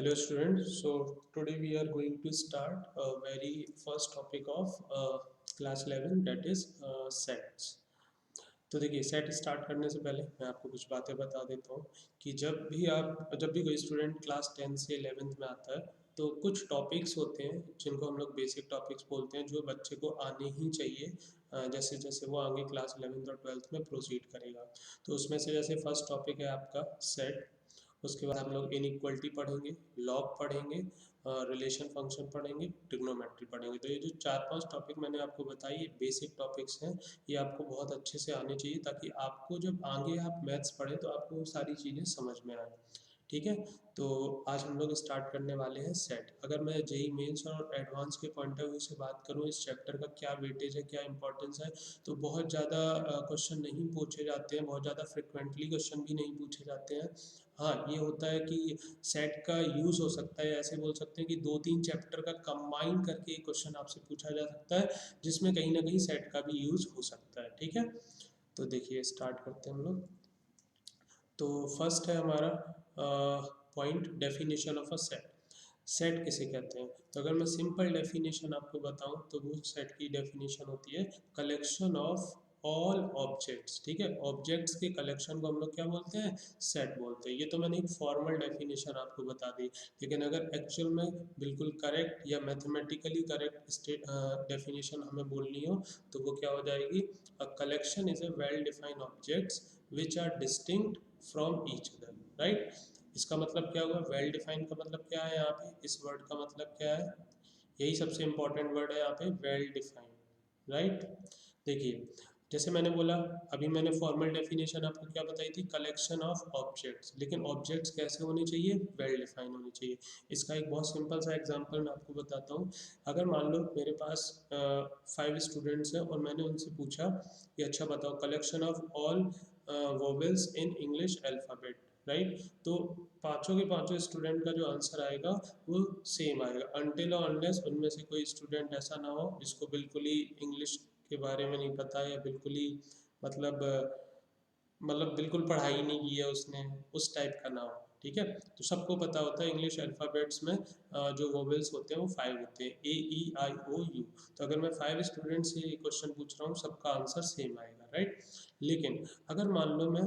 Hello students, so today we are going to start a very first topic of class 11 that is sets. तो देखिए set start करने से पहले मैं आपको कुछ बातें बता देता हूँ कि जब भी कोई स्टूडेंट क्लास 10 से 11th में आता है तो कुछ टॉपिक्स होते हैं जिनको हम लोग बेसिक टॉपिक्स बोलते हैं जो बच्चे को आने ही चाहिए जैसे जैसे वो आगे क्लास 11th और 12th में प्रोसीड करेगा। तो उसमें से जैसे फर्स्ट टॉपिक है आपका सेट, उसके बाद हम लोग इनइक्वलिटी पढ़ेंगे, लॉग पढ़ेंगे, रिलेशन फंक्शन पढ़ेंगे, ट्रिग्नोमेट्री पढ़ेंगे। तो ये जो 4-5 टॉपिक मैंने आपको बताई ये बेसिक टॉपिक्स हैं, ये आपको बहुत अच्छे से आने चाहिए ताकि आपको जब आगे आप मैथ्स पढ़ें तो आपको वो सारी चीज़ें समझ में आए। ठीक है, तो आज हम लोग स्टार्ट करने वाले हैं सेट। अगर मैं जेई मेंस और एडवांस के पॉइंट ऑफ व्यू से बात करूँ इस चैप्टर का क्या वेटेज है, क्या इंपॉर्टेंस है, तो बहुत ज़्यादा क्वेश्चन नहीं पूछे जाते हैं, बहुत ज़्यादा फ्रिक्वेंटली क्वेश्चन भी नहीं पूछे जाते हैं। हाँ, ये होता है कि सेट का यूज़ हो सकता है, ऐसे बोल सकते हैं कि 2-3 चैप्टर का कंबाइन करके एक क्वेश्चन आपसे पूछा जा सकता है जिसमें कहीं ना कहीं सेट का भी यूज़ हो सकता है। ठीक है, तो देखिए स्टार्ट करते हैं हम लोग। तो फर्स्ट है हमारा point, definition of a set. Set किसे कहते हैं? तो अगर मैं सिंपल डेफिनेशन आपको बताऊं तो वो सेट की डेफिनेशन होती है कलेक्शन ऑफ ऑल ऑब्जेक्ट्स। ठीक है, ऑब्जेक्ट्स के कलेक्शन को हम लोग क्या बोलते हैं? सेट बोलते हैं। ये तो मैंने एक फॉर्मल डेफिनेशन आपको बता दी, लेकिन अगर एक्चुअल में बिल्कुल करेक्ट या मैथमेटिकली करेक्ट डेफिनेशन हमें बोलनी हो तो वो क्या हो जाएगी? A collection is a well defined objects which are distinct from each other. Right, इसका मतलब क्या हुआ? वेल डिफाइन का मतलब क्या है यहाँ पे? इस वर्ड का मतलब क्या है? यही सबसे इंपॉर्टेंट वर्ड है यहाँ पे, वेल डिफाइन। राइट, देखिए जैसे मैंने बोला, अभी मैंने फॉर्मल डेफिनेशन आपको क्या बताई थी? Collection of objects. लेकिन ऑब्जेक्ट्स कैसे होने चाहिए? वेल डिफाइन होने चाहिए। इसका एक बहुत सिंपल सा एग्जांपल मैं आपको बताता हूँ। अगर मान लो मेरे पास 5 स्टूडेंट्स हैं और मैंने उनसे पूछा कि अच्छा बताओ collection of all vowels in English alphabet. Right, तो पांचों के पांचों स्टूडेंट का जो आंसर आएगा वो सेम आएगा, अनटिल और अनलेस उनमें से कोई स्टूडेंट ऐसा ना हो जिसको बिल्कुल ही इंग्लिश के बारे में नहीं पता है या बिल्कुल ही मतलब बिल्कुल पढ़ाई नहीं की है उसने, उस टाइप का ना हो। ठीक है, तो सबको पता होता है इंग्लिश अल्फ़ाबेट्स में जो वोवेल्स होते हैं वो 5 होते हैं, ए ई आई ओ यू। तो अगर मैं 5 स्टूडेंट से ये क्वेश्चन पूछ रहा हूँ सबका आंसर सेम आएगा। राइट, लेकिन अगर मान लो मैं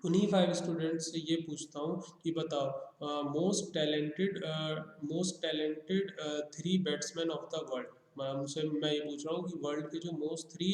उन्हीं 5 स्टूडेंट से ये पूछता हूँ कि बताओ most talented 3 batsman of the world. उनसे मैं ये पूछ रहा हूँ कि वर्ल्ड के जो मोस्ट 3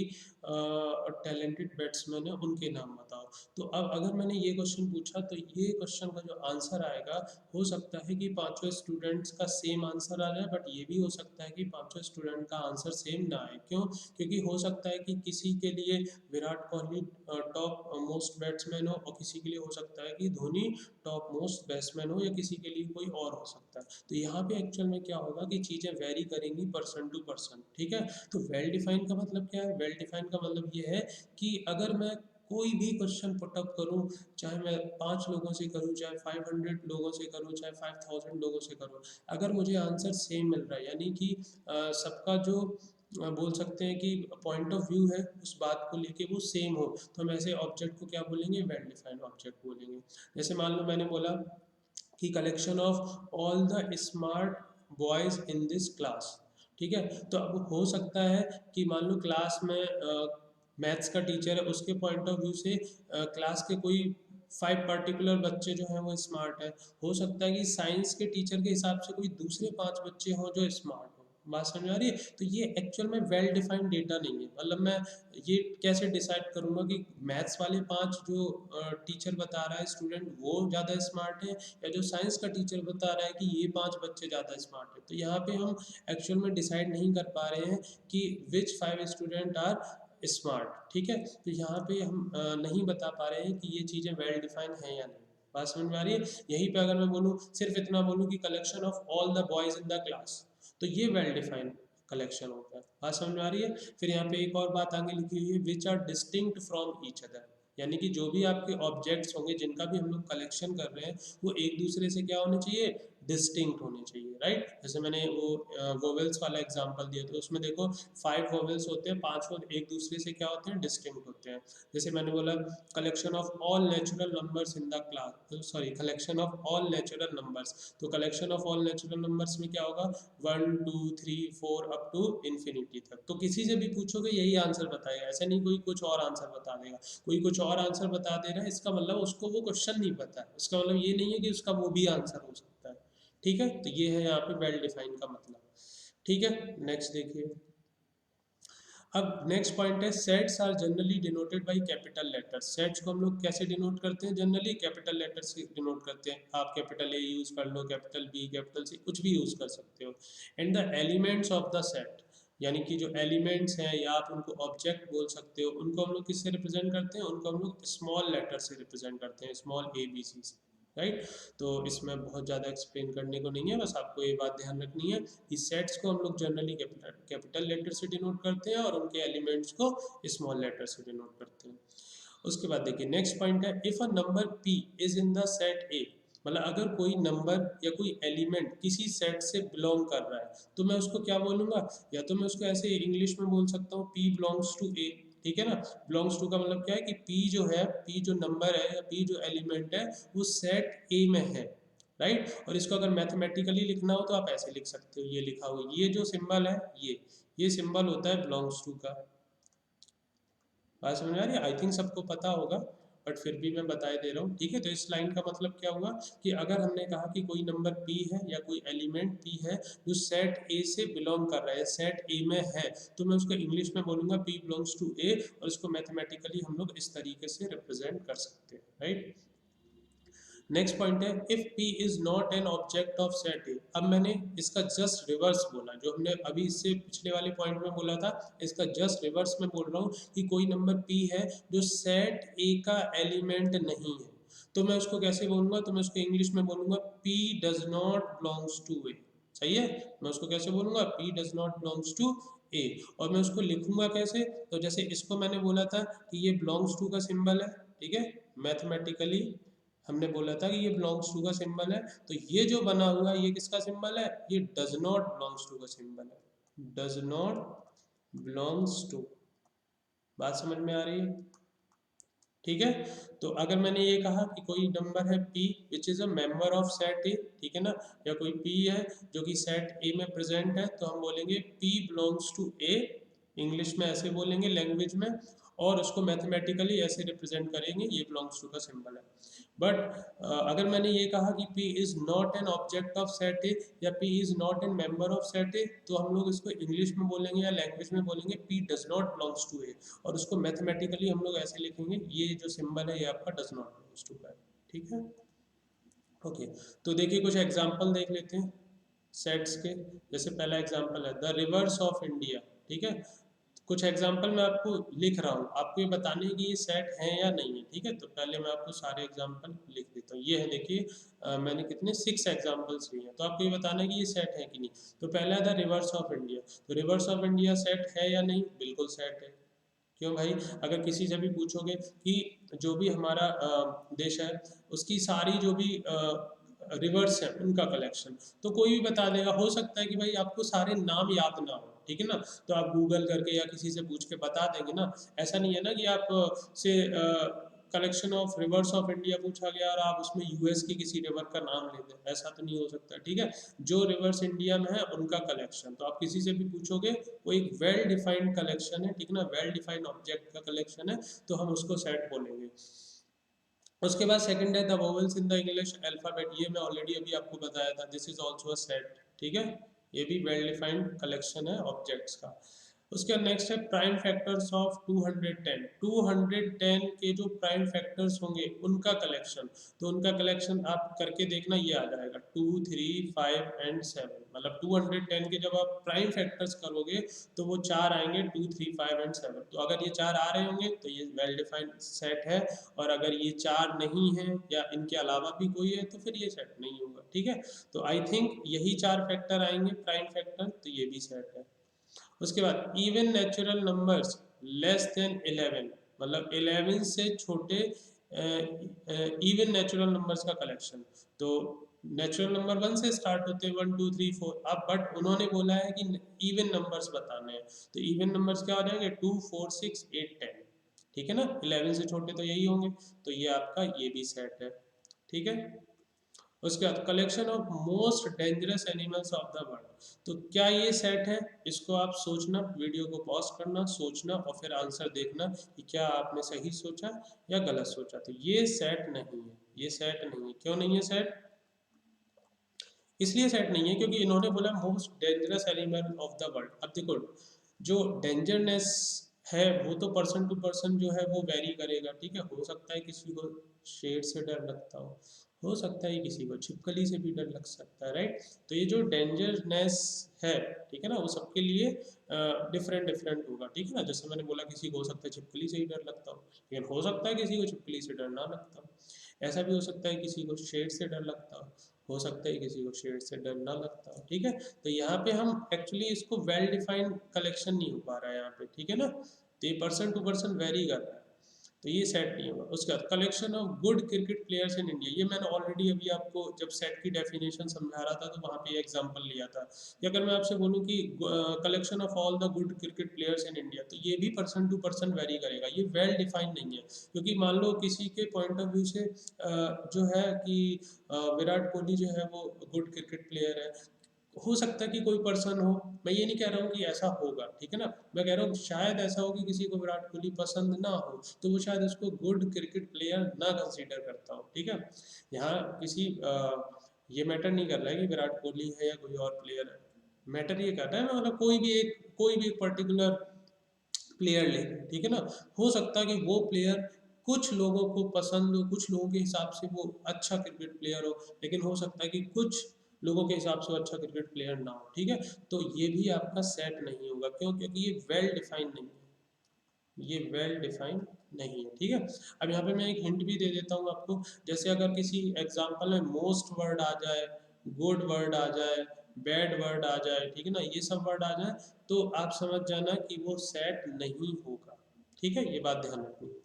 टैलेंटेड बैट्समैन हैं उनके नाम बताओ। तो अब अगर मैंने ये क्वेश्चन पूछा तो ये क्वेश्चन का जो आंसर आएगा, हो सकता है कि पांचों स्टूडेंट्स का सेम आंसर आ जाए, बट ये भी हो सकता है कि पांचों स्टूडेंट का आंसर सेम ना आए। क्यों? क्योंकि हो सकता है कि किसी के लिए Virat Kohli top most batsman हो और किसी के लिए हो सकता है कि धोनी टॉप मोस्ट बैट्समैन हो या किसी के लिए कोई और हो सकता है। तो यहाँ पे एक्चुअल में क्या होगा कि चीज़ें वेरी करेंगी पर्सन टू पर्सन। ठीक है, तो वेल डिफाइन का मतलब क्या है? वेल डिफाइन का मतलब ये है कि अगर मैं कोई भी क्वेश्चन पुटअप करूं, चाहे मैं 5 लोगों से करूं, चाहे 500 लोगों से करूं, चाहे 5000 लोगों से करूं, अगर मुझे आंसर सेम मिल रहा है यानी कि सबका जो बोल सकते हैं कि पॉइंट ऑफ व्यू है उस बात को लेके वो सेम हो, तो हम ऐसे ऑब्जेक्ट को क्या बोलेंगे? वेल डिफाइंड ऑब्जेक्ट बोलेंगे। जैसे मान लो मैंने बोला कि collection of all the smart boys in this class. ठीक है, तो अब हो सकता है कि मान लो क्लास में मैथ्स का टीचर है, उसके पॉइंट ऑफ व्यू से क्लास के कोई 5 पर्टिकुलर बच्चे जो हैं वो स्मार्ट है। हो सकता है कि साइंस के टीचर के हिसाब से कोई दूसरे 5 बच्चे हों जो स्मार्ट हो। बात समझ आ रही है? तो ये एक्चुअल में वेल डिफाइंड डेटा नहीं है। मतलब मैं ये कैसे डिसाइड करूँगा कि मैथ्स वाले 5 जो टीचर बता रहा है स्टूडेंट वो ज़्यादा स्मार्ट है या जो साइंस का टीचर बता रहा है कि ये 5 बच्चे ज़्यादा स्मार्ट है। तो यहाँ पे हम एक्चुअल में डिसाइड नहीं कर पा रहे हैं कि विच 5 स्टूडेंट आर स्मार्ट। ठीक है, तो यहाँ पे हम नहीं बता पा रहे हैं कि ये चीज़ें वेल डिफाइंड हैं या नहीं। बात समझ में आ रही है? यहीं पे अगर मैं बोलूँ, सिर्फ इतना बोलूँ कि collection of all the boys in the class, तो ये वेल डिफाइंड कलेक्शन होता है। बात समझ में आ रही है? फिर यहाँ पे एक और बात आगे लिखी हुई है, which are distinct from each other. यानी कि जो भी आपके ऑब्जेक्ट्स होंगे जिनका भी हम लोग कलेक्शन कर रहे हैं वो एक दूसरे से क्या होने चाहिए? डिस्टिंक्ट होने चाहिए, राइट। जैसे मैंने वो वोवेल्स वाला एग्जांपल दिया था, उसमें देखो 5 वोवेल्स होते हैं, 5 एक दूसरे से क्या होते हैं, डिस्टिंक्ट होते हैं। जैसे मैंने बोला collection of all natural numbers in the class, sorry collection of all natural numbers, तो collection of all natural numbers में क्या होगा, 1 2 3 4 अप टू इन्फिनिटी तक। तो किसी से भी पूछोगे यही आंसर बताएगा, ऐसा नहीं कोई कुछ और आंसर बता देगा। कोई कुछ और आंसर बता दे रहा है, इसका मतलब उसको वो क्वेश्चन नहीं पता है, उसका मतलब ये नहीं है कि उसका वो भी आंसर हो सकता है, ठीक है। तो ये है यहाँ पे वेल डिफाइंड का मतलब, ठीक है। नेक्स्ट देखिए, अब नेक्स्ट पॉइंट है sets are generally denoted by capital letters. Sets को हम लोग कैसे डिनोट करते हैं, जनरली कैपिटल लेटर्स से डिनोट करते हैं। आप कैपिटल ए यूज कर लो, कैपिटल बी, कैपिटल सी, कुछ भी यूज कर सकते हो। And the elements of the set, यानी कि जो एलिमेंट्स हैं या आप उनको ऑब्जेक्ट बोल सकते हो, उनको हम लोग किससे रिप्रेजेंट करते हैं, उनको हम लोग स्मॉल लेटर से रिप्रेजेंट करते हैं, स्मॉल ए बी सी से, राइट। तो इसमें बहुत ज़्यादा एक्सप्लेन करने को नहीं है, बस आपको ये बात ध्यान रखनी है कि सेट्स को हम लोग जनरली कैपिटल लेटर से डिनोट करते हैं और उनके एलिमेंट्स को स्मॉल लेटर से डिनोट करते हैं। उसके बाद देखिए नेक्स्ट पॉइंट है, if a number p is in the set ए, मतलब अगर कोई नंबर या कोई एलिमेंट किसी सेट से बिलोंग कर रहा है, तो मैं उसको क्या बोलूंगा, या तो मैं उसको ऐसे इंग्लिश में बोल सकता हूँ p बिलोंग्स टू a, ठीक है ना। बिलोंग्स टू का मतलब क्या है कि p जो है, p जो नंबर है या p जो एलिमेंट है वो सेट a में है, राइट। और इसको अगर मैथमेटिकली लिखना हो तो आप ऐसे लिख सकते हो, ये लिखा हुआ ये जो सिंबल है, ये सिंबल होता है बिलोंग्स टू का। बात समझ में आ रही है, आई थिंक सबको पता होगा, बट फिर भी मैं बताए दे रहा हूँ, ठीक है। तो इस लाइन का मतलब क्या हुआ कि अगर हमने कहा कि कोई नंबर p है या कोई एलिमेंट p है जो सेट a से बिलोंग कर रहा है, सेट a में है, तो मैं उसको इंग्लिश में बोलूंगा p बिलोंग्स टू a, और इसको मैथमेटिकली हम लोग इस तरीके से रिप्रेजेंट कर सकते हैं, राइट। नेक्स्ट पॉइंट है, if p is not an object of set ए। अब मैंने इसका जस्ट रिवर्स बोला, जो हमने अभी इससे पिछले वाले पॉइंट में बोला था, इसका जस्ट रिवर्स में बोल रहा हूँ कि कोई नंबर p है जो सेट a का एलिमेंट नहीं है, तो मैं उसको कैसे बोलूंगा, तो मैं उसको इंग्लिश में बोलूंगा p does not belongs to A, सही है। मैं उसको कैसे बोलूंगा, p does not belongs to A, और मैं उसको लिखूंगा कैसे, तो जैसे इसको मैंने बोला था कि ये बिलोंग्स टू का सिंबल है, ठीक है। मैथमेटिकली हमने बोला था कि ये बिलोंग्स टू का सिंबल है, तो ये जो बना हुआ है ये किसका सिंबल है, ये डज नॉट बिलोंग्स टू का सिंबल है, डज नॉट बिलोंग्स टू। बात समझ में आ रही है, ठीक है। तो अगर मैंने ये कहा कि कोई नंबर है p which is a member of set ए, ठीक है ना, या कोई p है जो कि सेट a में प्रेजेंट है, तो हम बोलेंगे p belongs to a, English में ऐसे बोलेंगे लैंग्वेज में, और उसको मैथमेटिकली ऐसे रिप्रेजेंट करेंगे, ये बिलोंग्स टू का सिंबल है। बट अगर मैंने ये कहा कि p is not an object of set ए या p is not an member of set ए, तो हम लोग इसको इंग्लिश में बोलेंगे या लैंग्वेज में बोलेंगे p does not belongs to A, और उसको मैथमेटिकली हम लोग ऐसे लिखेंगे, ये जो सिंबल है ये आपका डज नॉट बिलोंग्स टू का है, ठीक है। ओके, तो देखिए कुछ एग्जांपल देख लेते हैं सेट्स के। जैसे पहला एग्जांपल है द रिवर्स ऑफ इंडिया, ठीक है। कुछ एग्जांपल मैं आपको लिख रहा हूँ, आपको ये बताने की ये सेट है या नहीं है, ठीक है। तो पहले मैं आपको सारे एग्जांपल लिख देता हूँ, ये है देखिए, मैंने कितने 6 एग्जांपल्स लिए हैं, तो आपको ये बताना है कि ये सेट है कि नहीं। तो पहला था रिवर्स ऑफ इंडिया, तो रिवर्स ऑफ इंडिया सेट है या नहीं, बिल्कुल सेट है। क्यों भाई, अगर किसी से भी पूछोगे कि जो भी हमारा देश है उसकी सारी जो भी रिवर्स है उनका कलेक्शन, तो कोई भी बता देगा। हो सकता है कि भाई आपको सारे नाम याद ना हो, ठीक है ना, तो आप गूगल करके या किसी से पूछ के बता देंगे ना। ऐसा नहीं है ना कि आप से collection of reverse of India पूछा गया और आप उसमें यूएस की किसी रिवर का नाम ले दें, ऐसा तो नहीं हो सकता, ठीक है। जो रिवर्स इंडिया में है उनका कलेक्शन, तो आप किसी से भी पूछोगे वो एक वेल डिफाइंड कलेक्शन है, ठीक है ना, वेल डिफाइंड ऑब्जेक्ट का कलेक्शन है, तो हम उसको सेट बोलेंगे। उसके बाद सेकंड है the vowels in the English alphabet, ये मैं ऑलरेडी अभी आपको बताया था, this is also a set, ठीक है। ये भी वेल डिफाइंड कलेक्शन है ऑब्जेक्ट्स का। उसके बाद नेक्स्ट है प्राइम फैक्टर्स ऑफ 210, 210 के जो प्राइम फैक्टर्स होंगे उनका कलेक्शन, तो उनका कलेक्शन आप करके देखना, ये आ जाएगा 2 3 5 एंड 7, मतलब 210 के जब आप प्राइम फैक्टर्स करोगे तो वो 4 आएंगे, 2 3 5 एंड 7। तो अगर ये 4 आ रहे होंगे तो ये वेल डिफाइंड सेट है, और अगर ये 4 नहीं है या इनके अलावा भी कोई है तो फिर ये सेट नहीं होगा, ठीक है। तो आई थिंक यही 4 फैक्टर आएंगे प्राइम फैक्टर, तो ये भी सेट है। उसके बाद even natural numbers less than 11, मतलब 11 से छोटे इवन नेचुरल नंबर्स का कलेक्शन, तो नेचुरल नंबर 1 से स्टार्ट होते हैं, 1 2 3 4। अब बट उन्होंने बोला है कि इवन नंबर्स बताने हैं, तो इवन नंबर्स क्या हो जाएंगे, 2 4 6 8 10, ठीक है ना। 11 से छोटे तो यही होंगे, तो ये आपका ये भी सेट है, ठीक है। उसके बाद collection of most dangerous animals of the world, तो क्या ये सेट है, इसको आप सोचना, वीडियो को पॉज करना, सोचना और फिर आंसर देखना कि क्या आपने सही सोचा या गलत सोचा। तो ये सेट नहीं है, ये सेट नहीं है। क्यों नहीं है सेट? इसलिए सेट नहीं है क्योंकि इन्होंने बोला most dangerous animal of the world. अब देखो, जो डेंजरनेस है वो तो पर्सन टू पर्सन जो है वो वेरी करेगा, ठीक है। हो सकता है किसी को शेर से डर लगता हो सकता है किसी को छिपकली से भी डर लग सकता है, राइट। तो ये जो डेंजरनेस है, ठीक है ना, वो सबके लिए डिफरेंट डिफरेंट होगा, ठीक है ना। जैसे मैंने बोला किसी को हो सकता है छिपकली से ही डर लगता हो, लेकिन हो सकता है किसी को छिपकली से डर ना लगता हो। ऐसा भी हो सकता है किसी को शेर से डर लगता हो सकता है किसी को शेर से डर ना लगता हो, ठीक है। तो यहाँ पे हम एक्चुअली इसको वेल डिफाइंड कलेक्शन नहीं हो पा रहा है यहाँ पे, ठीक है ना। तो ये पर्सन टू पर्सन वेरी कर रहा है, तो ये सेट नहीं होगा। उसके बाद collection of good cricket players in India, ये मैंने ऑलरेडी अभी आपको जब सेट की डेफिनेशन समझा रहा था तो वहाँ पे एग्जांपल लिया था। कि अगर मैं आपसे बोलूँ कि collection of all the good cricket players in India, तो ये भी पर्सन टू पर्सन वेरी करेगा, ये वेल डिफाइंड नहीं है। क्योंकि मान लो किसी के पॉइंट ऑफ व्यू से जो है कि विराट कोहली जो है वो गुड क्रिकेट प्लेयर है, हो सकता है कि कोई पर्सन हो, मैं ये नहीं कह रहा हूँ कि ऐसा होगा, ठीक है ना। मैं कह रहा हूँ शायद ऐसा हो कि किसी को विराट कोहली पसंद ना हो, तो वो शायद उसको गुड क्रिकेट प्लेयर ना कंसीडर करता हो, ठीक है। यहाँ किसी ये मैटर नहीं कर रहा है कि विराट कोहली है या कोई और प्लेयर है, मैटर ये कर रहा है मतलब कोई भी एक पर्टिकुलर प्लेयर ले, ठीक है ना। हो सकता है कि वो प्लेयर कुछ लोगों को पसंद हो, कुछ लोगों के हिसाब से वो अच्छा क्रिकेट प्लेयर हो, लेकिन हो सकता है कि कुछ लोगों के हिसाब से वो अच्छा क्रिकेट प्लेयर ना हो, ठीक है। तो ये भी आपका सेट नहीं होगा, क्यों? क्योंकि ये वेल डिफाइंड नहीं है, ये वेल डिफाइंड नहीं है, ठीक है। अब यहाँ पे मैं एक हिंट भी दे देता हूँ आपको। जैसे अगर किसी एग्जाम्पल में मोस्ट वर्ड आ जाए, गुड वर्ड आ जाए, बैड वर्ड आ जाए, ठीक है ना, ये सब वर्ड आ जाए, तो आप समझ जाना कि वो सेट नहीं होगा, ठीक है। ये बात ध्यान रखनी है,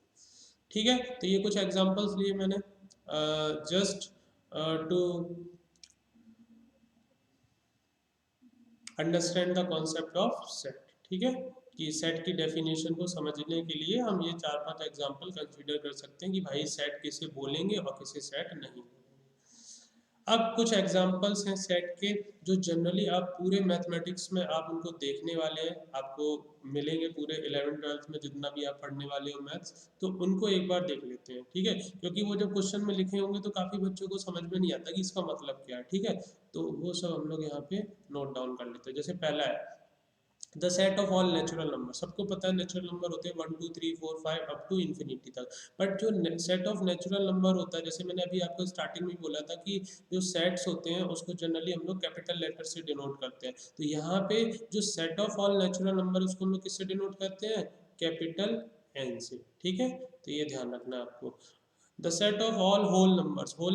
ठीक है। तो ये कुछ एग्जांपल्स लिए मैंने just to understand the concept of set, ठीक है। कि सेट की डेफिनेशन को समझने के लिए हम ये 4-5 एग्जांपल कंसीडर कर सकते हैं कि भाई सेट किसे बोलेंगे और किसे सेट नहीं बोलेंगे। अब कुछ एग्जांपल्स हैं सेट के, जो जनरली आप पूरे मैथमेटिक्स में आप उनको देखने वाले हैं, आपको मिलेंगे पूरे 11th-12th में जितना भी आप पढ़ने वाले हो मैथ्स, तो उनको एक बार देख लेते हैं, ठीक है। क्योंकि वो जब क्वेश्चन में लिखे होंगे तो काफ़ी बच्चों को समझ में नहीं आता कि इसका मतलब क्या है, ठीक है। तो वो सब हम लोग यहाँ पे नोट डाउन कर लेते हैं। जैसे पहला है the set of all natural number. सबको पता है नेचुरल नंबर होते हैं 1 2 3 4 5 अप टू इन्फिनिटी तक। बट जो सेट ऑफ नेचुरल नंबर होता है, जैसे मैंने अभी आपको स्टार्टिंग में बोला था कि जो सेट्स होते हैं उसको जनरली हम लोग कैपिटल लेटर से डिनोट करते हैं। तो यहाँ पे जो set of all natural number उसको हम लोग किससे डिनोट करते हैं? कैपिटल एन से, ठीक है। तो ये ध्यान रखना है आपको। The set of all whole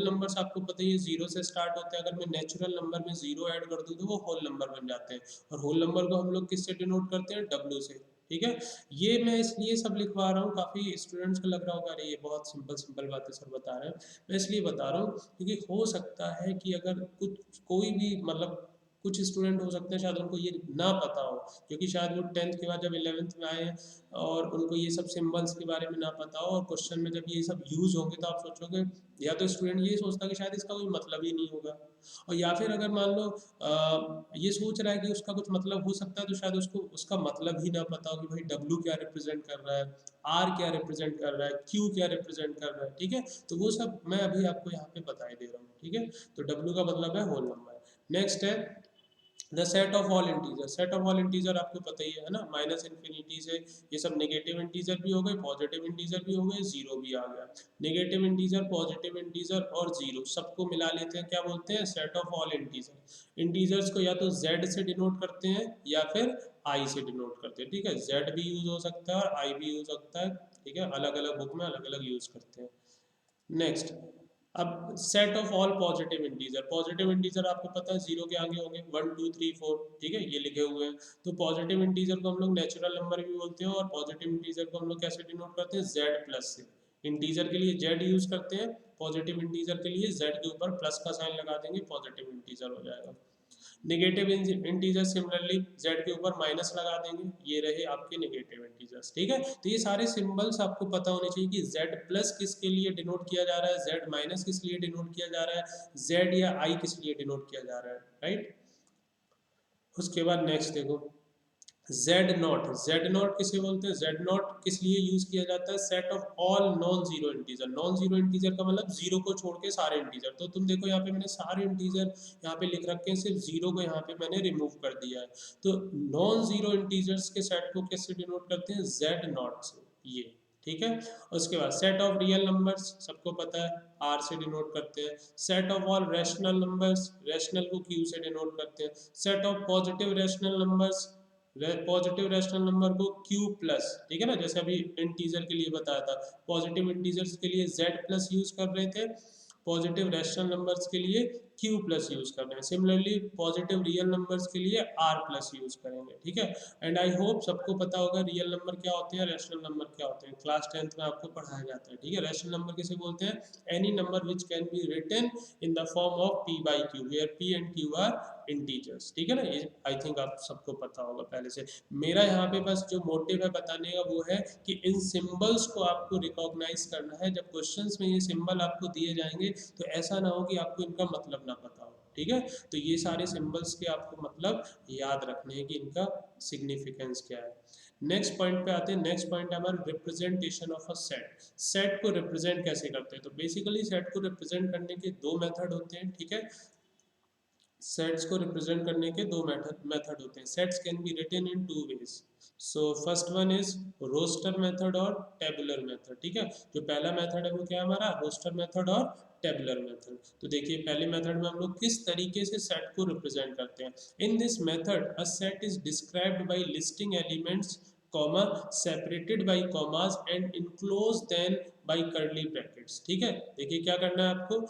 numbers आपको पता ही है जीरो से स्टार्ट होते हैं। अगर मैं नेचुरल नंबर में जीरो ऐड कर दूं तो वो होल नंबर बन जाते हैं, और होल नंबर को हम लोग किससे डिनोट करते हैं? डब्ल्यू से, ठीक है। ये मैं इसलिए सब लिखवा रहा हूँ, काफ़ी स्टूडेंट्स को लग रहा होगा अरे ये बहुत सिंपल सिंपल बातें सर बता रहे हैं। मैं इसलिए बता रहा हूँ क्योंकि हो सकता है कि अगर कुछ कोई भी मतलब कुछ स्टूडेंट हो सकते हैं शायद उनको ये ना पता हो, क्योंकि शायद वो 10th के बाद जब 11th में आए हैं और उनको ये सब सिंबल्स के बारे में ना पता हो, और क्वेश्चन में जब ये सब यूज़ होंगे तो आप सोचोगे, या तो स्टूडेंट ये सोचता कि शायद इसका कोई मतलब ही नहीं होगा, और या फिर अगर मान लो ये सोच रहा है कि उसका कुछ मतलब हो सकता है, तो शायद उसको उसका मतलब ही ना पता हो कि भाई डब्ल्यू क्या रिप्रेजेंट कर रहा है, आर क्या रिप्रेजेंट कर रहा है, क्यू क्या रिप्रेजेंट कर रहा है, ठीक है। तो वो सब मैं अभी आपको यहाँ पे बता ही दे रहा हूँ, ठीक है। तो डब्ल्यू का मतलब है होल नंबर। नेक्स्ट है the set of all integer. Set of all integer आपको पता ही है ना, माइनस इन्फिनिटी से ये सब नेगेटिव इंटीजर भी हो गए, पॉजिटिव इंटीजर भी हो गए, जीरो भी आ गया। नेगेटिव इंटीजर, पॉजिटिव इंटीजर और जीरो सबको मिला लेते हैं, क्या बोलते हैं? Set of all integer. Integers को या तो z से डिनोट करते हैं या फिर i से डिनोट करते हैं, ठीक है। z भी यूज हो सकता है और i भी यूज हो सकता है, ठीक है। अलग अलग बुक में अलग अलग यूज करते हैं। नेक्स्ट, अब set of all positive integer. Positive integer आपको पता है जीरो के आगे होंगे 1 2 3 4, ठीक है, ये लिखे हुए हैं। तो पॉजिटिव इंटीजर को हम लोग नेचुरल नंबर भी बोलते हैं, और पॉजिटिव इंटीजर को हम लोग कैसे डिनोट करते हैं? z प्लस से। इंटीजर के लिए जेड यूज करते हैं, पॉजिटिव इंटीजर के लिए जेड के ऊपर प्लस का साइन लगा देंगे, पॉजिटिव इंटीजर हो जाएगा। नेगेटिव इंटीजर सिमिलरली जेड के ऊपर माइनस लगा देंगे, ये रहे आपके नेगेटिव इंटीजर्स। ठीक है, तो ये सारे सिंबल्स आपको पता होने चाहिए कि जेड प्लस किसके लिए डिनोट किया जा रहा है, जेड माइनस किस लिए डिनोट किया जा रहा है, जेड या आई किस लिए डिनोट किया जा रहा है, राइट। उसके बाद नेक्स्ट देखो Z नॉट किसे बोलते हैं, Z नॉट किस लिए यूज किया जाता है, set of all non zero integer. Non zero integer का मतलब जीरो को छोड़ के सारे इंटीजर। तो तुम देखो यहाँ पे मैंने सारे इंटीजर यहाँ पे लिख रखे हैं, सिर्फ जीरो को यहाँ पे मैंने रिमूव कर दिया है। तो नॉन जीरो इंटीजर्स के सेट को किससे डिनोट करते हैं, Z नॉट से, ये। ठीक है, उसके बाद सेट ऑफ रियल नंबर्स सबको पता है, R से डिनोट करते हैं। Set of all rational numbers, rational को Q से डिनोट करते हैं। Set of positive rational numbers, positive rational number को Q प्लस, ठीक है ना, जैसे अभी इंटीजर के लिए बताया था, पॉजिटिव इंटीजर्स के लिए Z प्लस यूज कर रहे थे, पॉजिटिव रैशनल नंबर्स के लिए Q प्लस यूज कर रहे हैं। सिमिलरली पॉजिटिव रियल नंबर्स के लिए R प्लस यूज करेंगे। ठीक है, एंड आई होप सबको पता होगा रियल नंबर क्या होते हैं, रैशनल नंबर क्या होते हैं, क्लास 10th में आपको पढ़ाया जाता है। ठीक है, रैशनल नंबर किसे बोलते हैं, any number which can be written in the form of P by Q, where P and Q are integers. ठीक है ना, ये आई थिंक आप सबको पता होगा पहले से। मेरा यहाँ पे बस जो मोटिव है बताने का वो है कि इन सिंबल्स को आपको रिकॉग्नाइज करना है। जब क्वेश्चंस में ये सिंबल आपको दिए जाएंगे तो ऐसा ना हो कि आपको इनका मतलब ना पता हो। ठीक है, तो ये सारे सिंबल्स के आपको मतलब याद रखने हैं कि इनका सिग्निफिकेंस क्या है। नेक्स्ट पॉइंट पे आते हैं। नेक्स्ट पॉइंट है हमारा representation of a set. Set को रिप्रेजेंट कैसे करते हैं, तो बेसिकली सेट को रिप्रेजेंट करने के दो मेथड होते हैं। ठीक है, सेट्स को रिप्रेजेंट करने के दो मेथड होते हैं। Sets can be written in two ways. So first one is roster method और टेबुलर मेथड। ठीक है, जो पहला मेथड है वो क्या है हमारा, रोस्टर मेथड और टेबुलर मेथड। तो देखिए पहले मेथड में हम लोग किस तरीके से सेट को रिप्रेजेंट करते हैं। In this method a set is described by listing elements comma separated by commas and enclose then by curly brackets. ठीक है, देखिए क्या करना है आपको,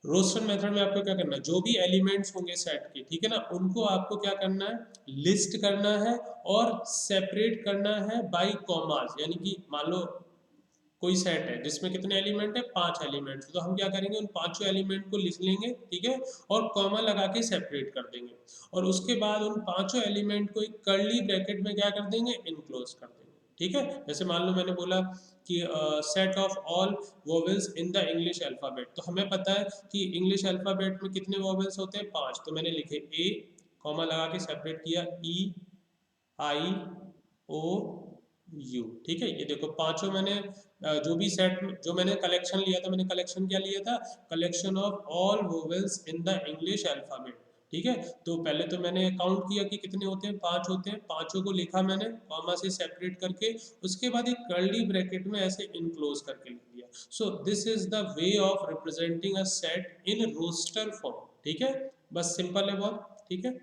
रोस्टर मेथड में आपको क्या करना है, जो भी एलिमेंट्स होंगे सेट के, ठीक है ना, उनको आपको क्या करना है, लिस्ट करना है और सेपरेट करना है बाय कॉमास। यानी कि मान लो कोई सेट है जिसमें कितने एलिमेंट है, 5 एलिमेंट्स, तो हम क्या करेंगे, उन पांचों एलिमेंट को लिख लेंगे, ठीक है, और कॉमा लगा के सेपरेट कर देंगे, और उसके बाद उन पांचों एलिमेंट को एक कर्ली ब्रैकेट में क्या कर देंगे, इनक्लोज कर देंगे। ठीक है, जैसे मान लो मैंने बोला कि set of all vowels in the English alphabet, तो हमें पता है कि इंग्लिश अल्फाबेट में कितने वोवेल्स होते हैं, 5, तो मैंने लिखे ए, कॉमा लगा के सेपरेट किया, ई, आई, ओ, यू। ठीक है, ये देखो पांचों मैंने जो भी सेट जो मैंने कलेक्शन लिया था, मैंने कलेक्शन क्या लिया था, collection of all vowels in the English alphabet. ठीक है, तो पहले तो मैंने काउंट किया कि कितने होते हैं, 5 होते हैं, पांचों को लिखा मैंने कॉमा से सेपरेट करके, उसके बाद एक कर्ली ब्रैकेट में ऐसे इनक्लोज करके लिख दिया। So this is the way of representing a set in roster form. ठीक है, बस सिंपल है बहुत। ठीक है,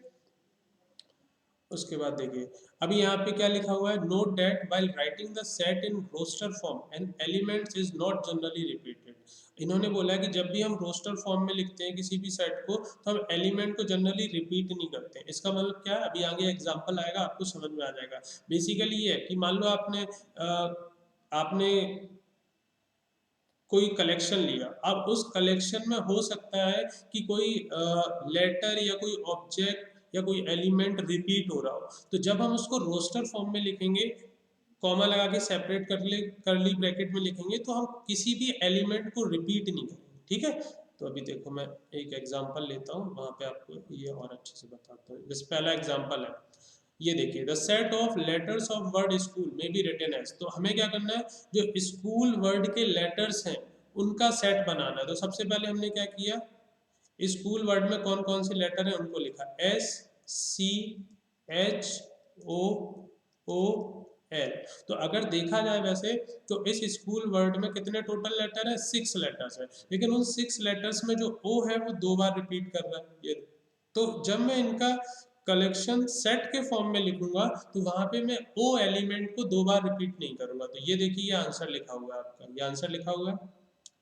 उसके बाद देखिए अभी यहाँ पे क्या लिखा हुआ है, note that while writing the set in roster form an elements is not generally repeated. इन्होंने बोला है कि जब भी हम रोस्टर फॉर्म में लिखते हैं किसी भी सेट को, तो हम एलिमेंट को जनरली रिपीट नहीं करते। इसका मतलब क्या है, अभी आगे एग्जांपल आएगा आपको समझ में आ जाएगा। बेसिकली ये है कि मान लो आपने कोई कलेक्शन लिया, अब उस कलेक्शन में हो सकता है कि कोई लेटर या कोई ऑब्जेक्ट या कोई एलिमेंट रिपीट हो रहा हो, तो जब हम उसको रोस्टर फॉर्म में लिखेंगे, कॉमा लगा के सेपरेट करली ब्रैकेट में लिखेंगे, तो हम किसी भी एलिमेंट को रिपीट नहीं करेंगे। ठीक है, तो अभी देखो मैं एक एग्जांपल लेता हूँ, वहाँ पे आपको ये और अच्छे से बताता हूँ। जैसे पहला एग्जांपल है, ये देखिए, the set of letters of word school में बी रिटन एज। तो हमें क्या करना है, जो स्कूल वर्ड के लेटर्स हैं उनका सेट बनाना है। तो सबसे पहले हमने क्या किया, स्कूल वर्ड में कौन कौन से लेटर हैं उनको लिखा, एस, सी, एच, ओ, ओ, एल। तो अगर देखा जाए वैसे तो इस स्कूल वर्ड में कितने टोटल लेटर है, 6 लेटर्स है, लेकिन उन 6 लेटर्स में जो ओ है वो 2 बार रिपीट कर रहा है। ये तो जब मैं इनका कलेक्शन सेट के फॉर्म में लिखूंगा तो वहां पे मैं ओ एलिमेंट को 2 बार रिपीट नहीं करूंगा। तो ये देखिए ये आंसर लिखा हुआ है आपका, ये आंसर लिखा हुआ है।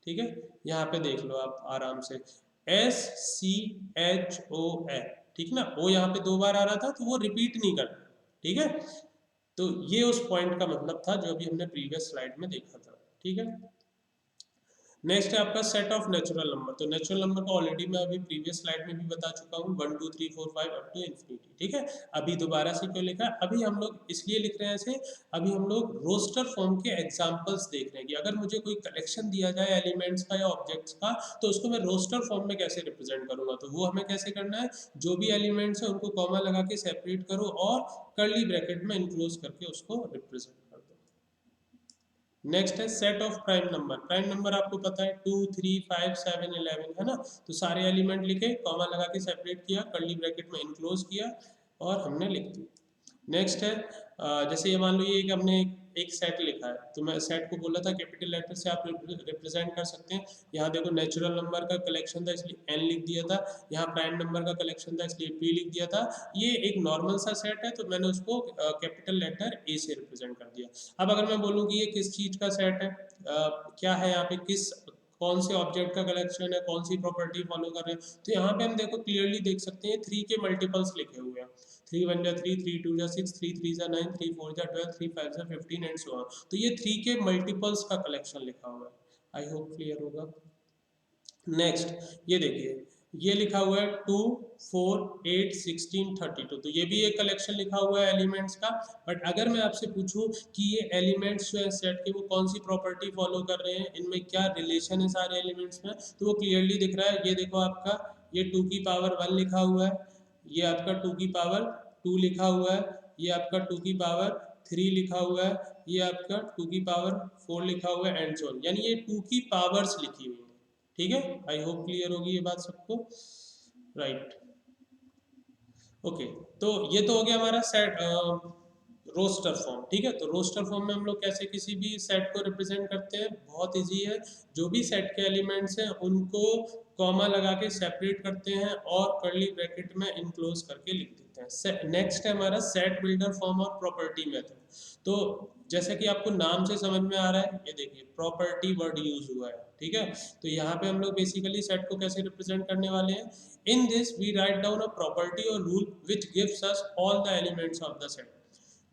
ठीक है, यहाँ पे देख लो आप आराम से, एस, सी, एच, ओ, एल। ठीक ना, ओ यहाँ पे 2 बार आ रहा था तो वो रिपीट नहीं करना। ठीक है, तो ये उस पॉइंट का मतलब था जो अभी हमने प्रीवियस स्लाइड में देखा था। ठीक है। नेक्स्ट है आपका सेट ऑफ नेचुरल नंबर। तो नेचुरल नंबर को ऑलरेडी मैं अभी प्रीवियस स्लाइड में भी बता चुका हूँ, 1 2 3 4 5 अप टू इन्फिनिटी, ठीक है। अभी दोबारा से क्यों लिखा है, अभी हम लोग इसलिए लिख रहे हैं ऐसे, अभी हम लोग रोस्टर फॉर्म के एग्जांपल्स देख रहे हैं कि अगर मुझे कोई कलेक्शन दिया जाए एलिमेंट्स का या ऑब्जेक्ट्स का, तो उसको मैं रोस्टर फॉर्म में कैसे रिप्रेजेंट करूंगा। तो वो हमें कैसे करना है, जो भी एलिमेंट्स है उनको कॉमा लगा के सेपरेट करो और कर्ली ब्रैकेट में इनक्लोज करके उसको रिप्रेजेंट कर दो। नेक्स्ट है set of prime number. Prime number आपको पता है 2 3 5 7 11 है ना। तो सारे एलिमेंट लिखे, कॉमा लगा के सेपरेट किया, कर्ली ब्रैकेट में इनक्लोज किया और हमने लिख दिया। नेक्स्ट है जैसे ये मान लो ये कि हमने एक सेट लिखा है, तो मैं सेट को बोला था कैपिटल लेटर से आप रिप्रेजेंट कर सकते हैं। यहाँ देखो नेचुरल नंबर का कलेक्शन था इसलिए एन लिख दिया था, यहाँ प्राइम नंबर का कलेक्शन था इसलिए पी लिख दिया था। ये एक नॉर्मल सा सेट है तो मैंने उसको कैपिटल लेटर ए से रिप्रेजेंट कर दिया। अब अगर मैं बोलूँ कि ये किस चीज का सेट है, क्या है यहाँ पे, किस कौन से ऑब्जेक्ट का कलेक्शन है, कौन सी प्रॉपर्टी फॉलो कर रहे हैं, तो यहाँ पे हम देखो क्लियरली देख सकते हैं 3 के मल्टीपल्स लिखे हुए हैं। 3 1 जा 3, 3 2 जा 6, 3 3 जा 9, 3 4 जा 12, 3 5 जा 15 एंड सो ऑन। तो ये 3 के मल्टीपल्स का कलेक्शन लिखा हुआ है। आई होप क्लियर होगा। नेक्स्ट ये देखिए, ये लिखा हुआ है 2 4 8 16 32, तो ये भी एक कलेक्शन लिखा हुआ है एलिमेंट्स का। बट अगर मैं आपसे पूछूं कि ये एलिमेंट्स जो है सेट के वो कौन सी प्रॉपर्टी फॉलो कर रहे हैं, इनमें क्या रिलेशन है सारे एलिमेंट्स में, तो वो क्लियरली दिख रहा है। ये देखो आपका ये 2 की पावर 1 लिखा हुआ है, ये आपका 2 की पावर 2 लिखा हुआ है, ये आपका 2 की पावर 3 लिखा हुआ है, ये आपका 2 की पावर 4 लिखा हुआ है एंड सो ऑन, यानी ये 2 की पावर्स लिखी हुई है। ठीक है, आई होप क्लियर होगी ये बात सबको, राइट। ओके, तो ये तो हो गया हमारा सेट रोस्टर फॉर्म, ठीक है। तो रोस्टर फॉर्म में हम लोग कैसे किसी भी सेट को रिप्रेजेंट करते हैं, बहुत इजी है। जो भी सेट के एलिमेंट्स हैं उनको कॉमा लगा के सेपरेट करते हैं और कर्ली ब्रैकेट में इनक्लोज करके लिख देते हैं। नेक्स्ट है हमारा सेट बिल्डर फॉर्म और प्रॉपर्टी मेथड। तो जैसे कि आपको नाम से समझ में आ रहा है, ये देखिए प्रॉपर्टी वर्ड यूज हुआ है, ठीक है। तो यहाँ पे हम लोग बेसिकली सेट को कैसे रिप्रेजेंट करने वाले हैं, in this we write down a property or rule which gives us all the elements of the set.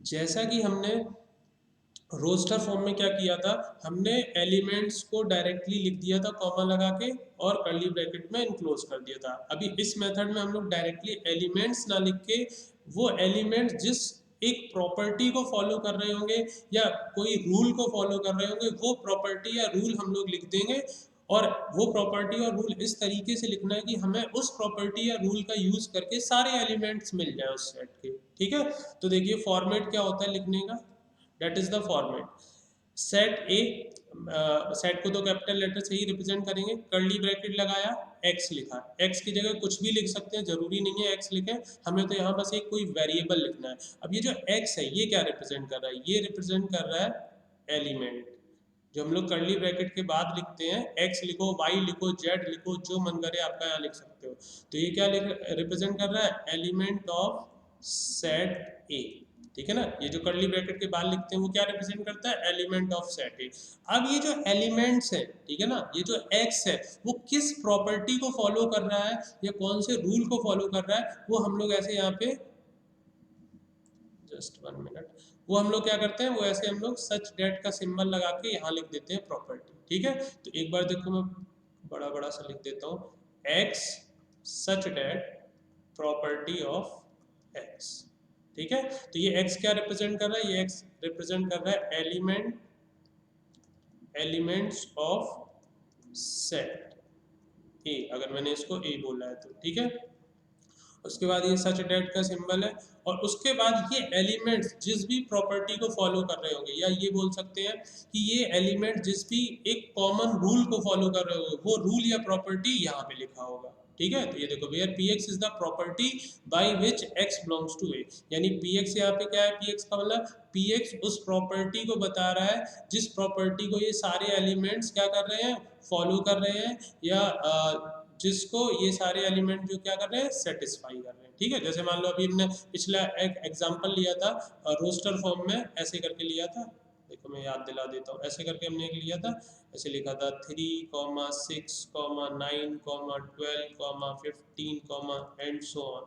जैसा कि हमने रोस्टर फॉर्म में क्या किया था, हमने एलिमेंट्स को डायरेक्टली लिख दिया था कॉमा लगा के और कर्ली ब्रैकेट में इनक्लोज कर दिया था। अभी इस मेथड में हम लोग डायरेक्टली एलिमेंट्स ना लिख के वो एलिमेंट्स जिस एक प्रॉपर्टी को फॉलो कर रहे होंगे या कोई रूल को फॉलो कर रहे होंगे, वो प्रॉपर्टी या रूल हम लोग लिख देंगे। और वो प्रॉपर्टी और रूल इस तरीके से लिखना है कि हमें उस प्रॉपर्टी या रूल का यूज करके सारे एलिमेंट्स मिल जाए उस सेट के, ठीक है। तो देखिए फॉर्मेट क्या होता है लिखने का, that is the format. Set A, set को तो कैपिटल लेटर से ही रिप्रेजेंट करेंगे, कर्ली ब्रैकेट लगाया, एक्स लिखा, एक्स की जगह कुछ भी लिख सकते हैं, जरूरी नहीं है एक्स लिखें, हमें तो यहाँ बस एक कोई वेरिएबल लिखना है। अब ये जो एक्स है ये क्या रिप्रेजेंट कर रहा है, ये रिप्रेजेंट कर रहा है एलिमेंट। जो हम लोग कर्ली ब्रैकेट के बाद लिखते हैं, एक्स लिखो, वाई लिखो, जेड लिखो, जो मन करे आपका यहाँ लिख सकते हो। तो ये क्या रिप्रेजेंट कर रहा है, एलिमेंट ऑफ सेट ए, ठीक है ना। ये जो कर्ली ब्रैकेट के बाद लिखते हैं वो क्या रिप्रेजेंट करता है, एलिमेंट ऑफ सेट ए। अब ये जो एलिमेंट्स है, ठीक है ना, ये जो एक्स है वो किस प्रॉपर्टी को फॉलो कर रहा है या कौन से रूल को फॉलो कर रहा है, वो हम लोग ऐसे यहाँ पे, जस्ट 1 मिनट, वो हम लोग क्या करते हैं, वो ऐसे हम लोग सच डेट का सिंबल लगा के यहाँ लिख देते हैं प्रॉपर्टी, ठीक है। तो एक बार देखो मैं बड़ा बड़ा सा लिख देता हूँ, x such that property of x, ठीक है। तो ये एक्स क्या रिप्रेजेंट कर रहा है, ये एक्स रिप्रेजेंट कर रहा है एलिमेंट्स ऑफ सेट ए, अगर मैंने इसको ए बोला है तो, ठीक है। उसके बाद ये सच डेट का सिंबल है, और उसके बाद ये एलिमेंट्स जिस भी प्रॉपर्टी को फॉलो कर रहे होंगे, या ये बोल सकते हैं कि ये एलिमेंट जिस भी एक कॉमन रूल को फॉलो कर रहे होंगे, वो रूल या प्रॉपर्टी यहाँ पे लिखा होगा, ठीक है। तो ये देखो where P X is the property by which X belongs to A, यानी पी एक्स यहाँ पे क्या है, पी एक्स का मतलब पी एक्स उस प्रॉपर्टी को बता रहा है जिस प्रॉपर्टी को ये सारे एलिमेंट्स क्या कर रहे हैं, फॉलो कर रहे हैं, या जिसको ये सारे एलिमेंट जो क्या कर रहे हैं, सेटिस्फाई कर रहे हैं, ठीक है। जैसे मान लो अभी हमने पिछला एक एग्जांपल लिया था रोस्टर फॉर्म में, ऐसे करके लिया था, देखो मैं याद दिला देता हूँ, ऐसे करके हमने एक लिया था, ऐसे लिखा था 3, 6, 9, 12, 15 एंड सो ऑन।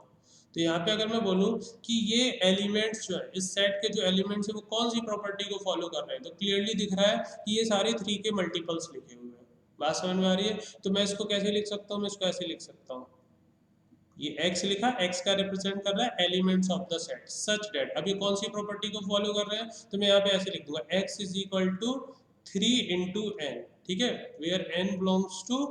तो यहाँ पे अगर मैं बोलूँ कि ये एलिमेंट्स जो है इस सेट के जो एलिमेंट्स है वो कौन सी प्रॉपर्टी को फॉलो कर रहे हैं, तो क्लियरली दिख रहा है कि ये सारे 3 के मल्टीपल्स लिखे हुए हैं। बात समझ में आ रही है? तो मैं इसको कैसे लिख सकता हूँ, मैं इसको ऐसे लिख सकता हूँ, ये x लिखा, x का रिप्रेजेंट कर रहा है elements of the set such that, अब ये कौन सी प्रॉपर्टी को फॉलो कर रहे हैं, तो मैं यहाँ पे ऐसे लिख दूंगा x is equal to 3 into n, ठीक है, where n belongs to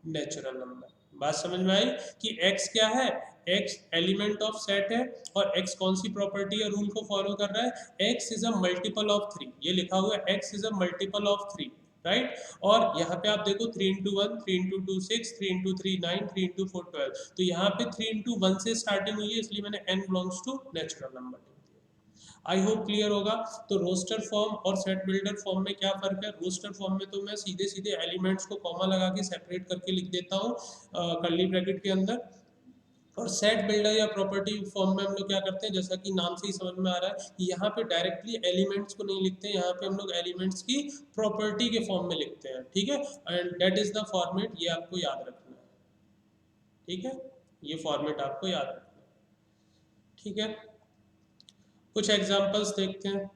natural number. बात समझ में आई कि x क्या है, x एलिमेंट ऑफ सेट है, और x कौन सी प्रॉपर्टी या रूल को फॉलो कर रहा है, x is a multiple of 3, ये लिखा हुआ है x is a multiple of 3, right. और यहाँ पे आप देखो 3 इंटू 1, 3 इंटू 2 6, 3 इंटू 3 9, 3 इंटू 4 12, तो यहाँ पे 3 इंटू 1 से स्टार्टिंग हुई है, इसलिए मैंने n belongs to natural number लिख दिया। आई होप क्लियर होगा। तो रोस्टर फॉर्म और सेट बिल्डर फॉर्म में क्या फर्क है, रोस्टर फॉर्म में तो मैं सीधे सीधे एलिमेंट्स को कॉमा लगा के सेपरेट करके लिख देता हूँ कर्ली ब्रैकेट के अंदर, और सेट बिल्डर या प्रॉपर्टी फॉर्म में हम लोग क्या करते हैं, जैसा कि नाम से ही समझ में आ रहा है कि यहाँ पे डायरेक्टली एलिमेंट्स को नहीं लिखते हैं, यहाँ पे हम लोग एलिमेंट्स की प्रॉपर्टी के फॉर्म में लिखते हैं, ठीक है, and that is the format, ये आपको याद रखना है, ठीक है, ये फॉर्मेट आपको याद रखना है, ठीक है। कुछ एग्जांपल्स देखते हैं।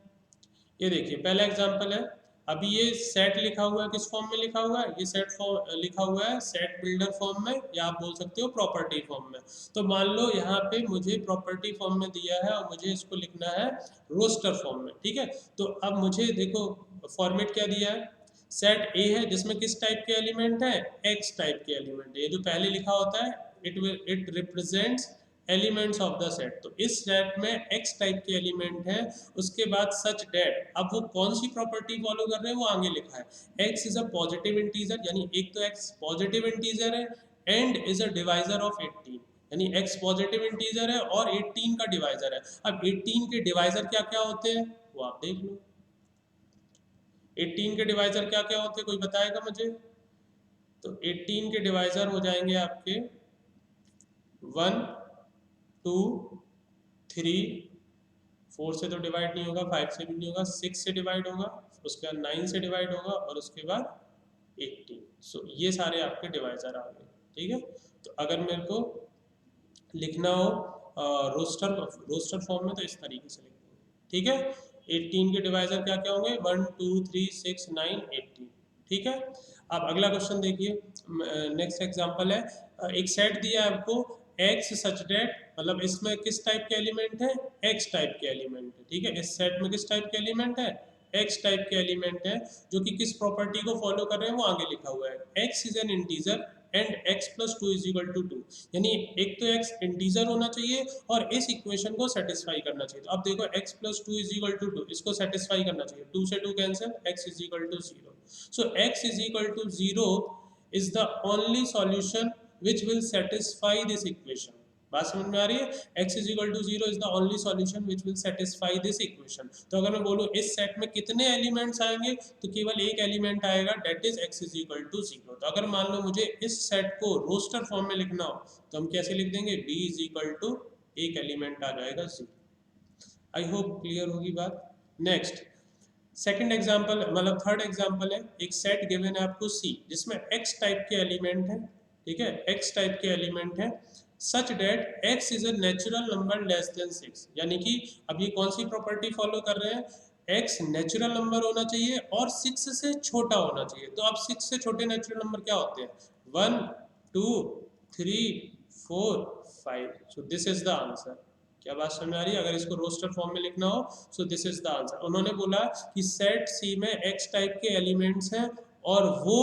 ये देखिए पहला एग्जांपल है, अभी ये सेट लिखा हुआ है, किस फॉर्म में लिखा हुआ है, ये सेट फॉर्म लिखा हुआ है सेट बिल्डर फॉर्म में, या आप बोल सकते हो प्रॉपर्टी फॉर्म में। तो मान लो यहाँ पे मुझे प्रॉपर्टी फॉर्म में दिया है और मुझे इसको लिखना है रोस्टर फॉर्म में, ठीक है। तो अब मुझे देखो फॉर्मेट क्या दिया है, सेट ए है जिसमें किस टाइप के एलिमेंट है, एक्स टाइप के एलिमेंट है, ये जो पहले लिखा होता है it represents elements of the set, तो इस सेट में एक्स टाइप के एलिमेंट है, उसके बाद सच डेट, अब वो कौन सी प्रॉपर्टी फॉलो कर रहे हैं वो आगे लिखा है, x is a positive integer, यानी एक तो x पॉजिटिव इंटीजर है, and is a divisor of 18, यानी x पॉजिटिव इंटीजर है और 18 का डिवाइजर है। अब 18 के डिवाइजर क्या क्या होते हैं वो आप देख लो, 18 के डिवाइजर क्या क्या होते हैं कोई बताएगा मुझे, तो 18 के डिवाइजर हो जाएंगे आपके 1 2 3, 4 से तो डिवाइड नहीं होगा, 5 से भी नहीं होगा, 6 से डिवाइड होगा, उसके बाद 9 से डिवाइड होगा, और उसके बाद 18। सो ये सारे आपके डिवाइजर आ गए, ठीक है। तो अगर मेरे को लिखना हो रोस्टर फॉर्म में तो इस तरीके से लिखेंगे, ठीक है। 18 के डिवाइजर क्या क्या होंगे, 1 2 3 6 9 18, ठीक है। अब अगला क्वेश्चन देखिए, नेक्स्ट एग्जांपल है, एक सेट दिया है आपको x सच डेट, मतलब इसमें किस टाइप के एलिमेंट है, x टाइप के एलिमेंट है, ठीक है, इस सेट में किस टाइप के एलिमेंट है, x टाइप के एलिमेंट है, जो कि किस प्रॉपर्टी को फॉलो कर रहे हैं वो आगे लिखा हुआ है, x is an integer and x plus 2 is equal to 2, यानी एक तो x इंटीजर होना चाहिए और इस इक्वेशन को सेटिस्फाई करना चाहिए। तो अब देखो x plus 2 is equal to 2, इसको सेटिस्फाई करना चाहिए, 2 से 2 cancel, x is equal to 0, so x is equal to 0 is the only solution which will satisfy this equation। बात समझ में आ रही है, x is equal to 0 is the only solution which will satisfy this equation। तो अगर मैं बोलूँ इस सेट में कितने एलिमेंट्स आएंगे, तो केवल एक एलिमेंट आएगा, that is x is equal to 0। तो अगर मान लो मुझे इस सेट को रोस्टर फॉर्म में लिखना हो तो हम कैसे लिख देंगे, b is equal to एक एलिमेंट आ जाएगा 0। आई होप क्लियर होगी बात। नेक्स्ट सेकंड एग्जांपल, मतलब थर्ड एग्जांपल है, एक सेट गिवन है आपको C जिसमें x टाइप के एलिमेंट है, ठीक है, x टाइप के एलिमेंट है, such that x is a natural number less than 6, यानी कि अब ये कौन सी प्रॉपर्टी फॉलो कर रहे हैं, x नेचुरल नंबर होना चाहिए और 6 से छोटा होना चाहिए। तो अब 6 से छोटे नेचुरल नंबर क्या होते हैं, 1 2 3 4 5, सो दिस इज द आंसर। क्या बात समझ में आ रही है, अगर इसको रोस्टर फॉर्म में लिखना हो सो दिस इज द आंसर। उन्होंने बोला कि सेट सी में x टाइप के एलिमेंट्स हैं और वो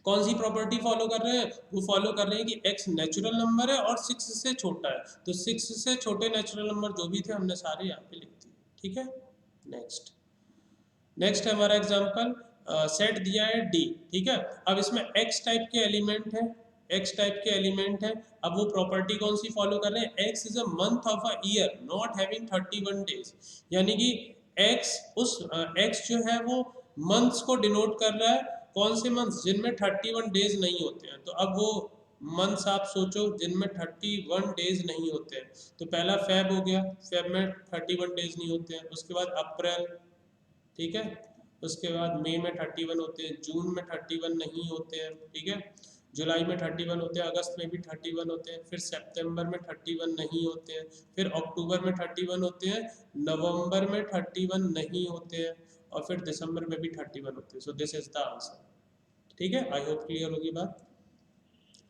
कौन सी प्रॉपर्टी फॉलो कर रहे हैं, वो फॉलो कर रहे हैं कि x नेचुरल नंबर है और 6 से छोटा है, तो 6 से छोटे नेचुरल नंबर जो भी थे हमने सारे यहाँ पे लिख दिए, ठीक है। नेक्स्ट है हमारा एग्जांपल, सेट दिया है D, ठीक है, अब इसमें x टाइप के एलिमेंट है, x टाइप के एलिमेंट है, अब वो प्रॉपर्टी कौन सी फॉलो कर रहे हैं, x is a month of a year not having 31 days, यानी कि x उस x जो है वो मंथ्स को डिनोट कर रहा है, कौन से मंथ्स जिनमें 31 डेज नहीं होते हैं। तो अब वो मंथ्स आप सोचो जिनमें 31 डेज नहीं होते हैं, तो पहला फेब हो गया, फेब में 31 डेज नहीं होते हैं, उसके बाद अप्रैल, ठीक है, उसके बाद मई में 31 होते हैं, जून में 31 नहीं होते हैं, ठीक है, जुलाई में 31 होते हैं, अगस्त में भी 31 होते हैं, फिर सितंबर में 31 नहीं होते हैं, फिर अक्टूबर में 31 होते हैं, नवंबर में 31 नहीं होते हैं, और फिर दिसंबर में भी 31 होते हैं। सो दिस इज द आंसर। ठीक है, आई होप क्लियर होगी बात।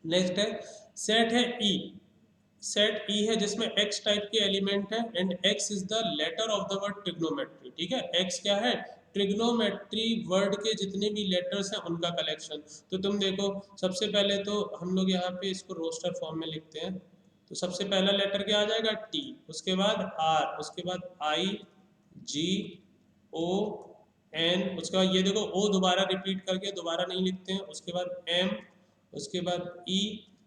नेक्स्ट है सेट है ई। सेट ई है जिसमें x टाइप के एलिमेंट है and x is the letter of the word trigonometry. ठीक है, x क्या है, ट्रिग्नोमेट्री वर्ड के जितने भी लेटर्स हैं उनका कलेक्शन। तो तुम देखो, सबसे पहले तो हम लोग यहाँ पे इसको रोस्टर फॉर्म में लिखते हैं। तो सबसे पहला लेटर क्या आ जाएगा, T, उसके बाद R, उसके बाद I, G, O, N, उसके बाद ये देखो O दोबारा रिपीट करके दोबारा नहीं लिखते हैं, उसके बाद M, उसके बाद E,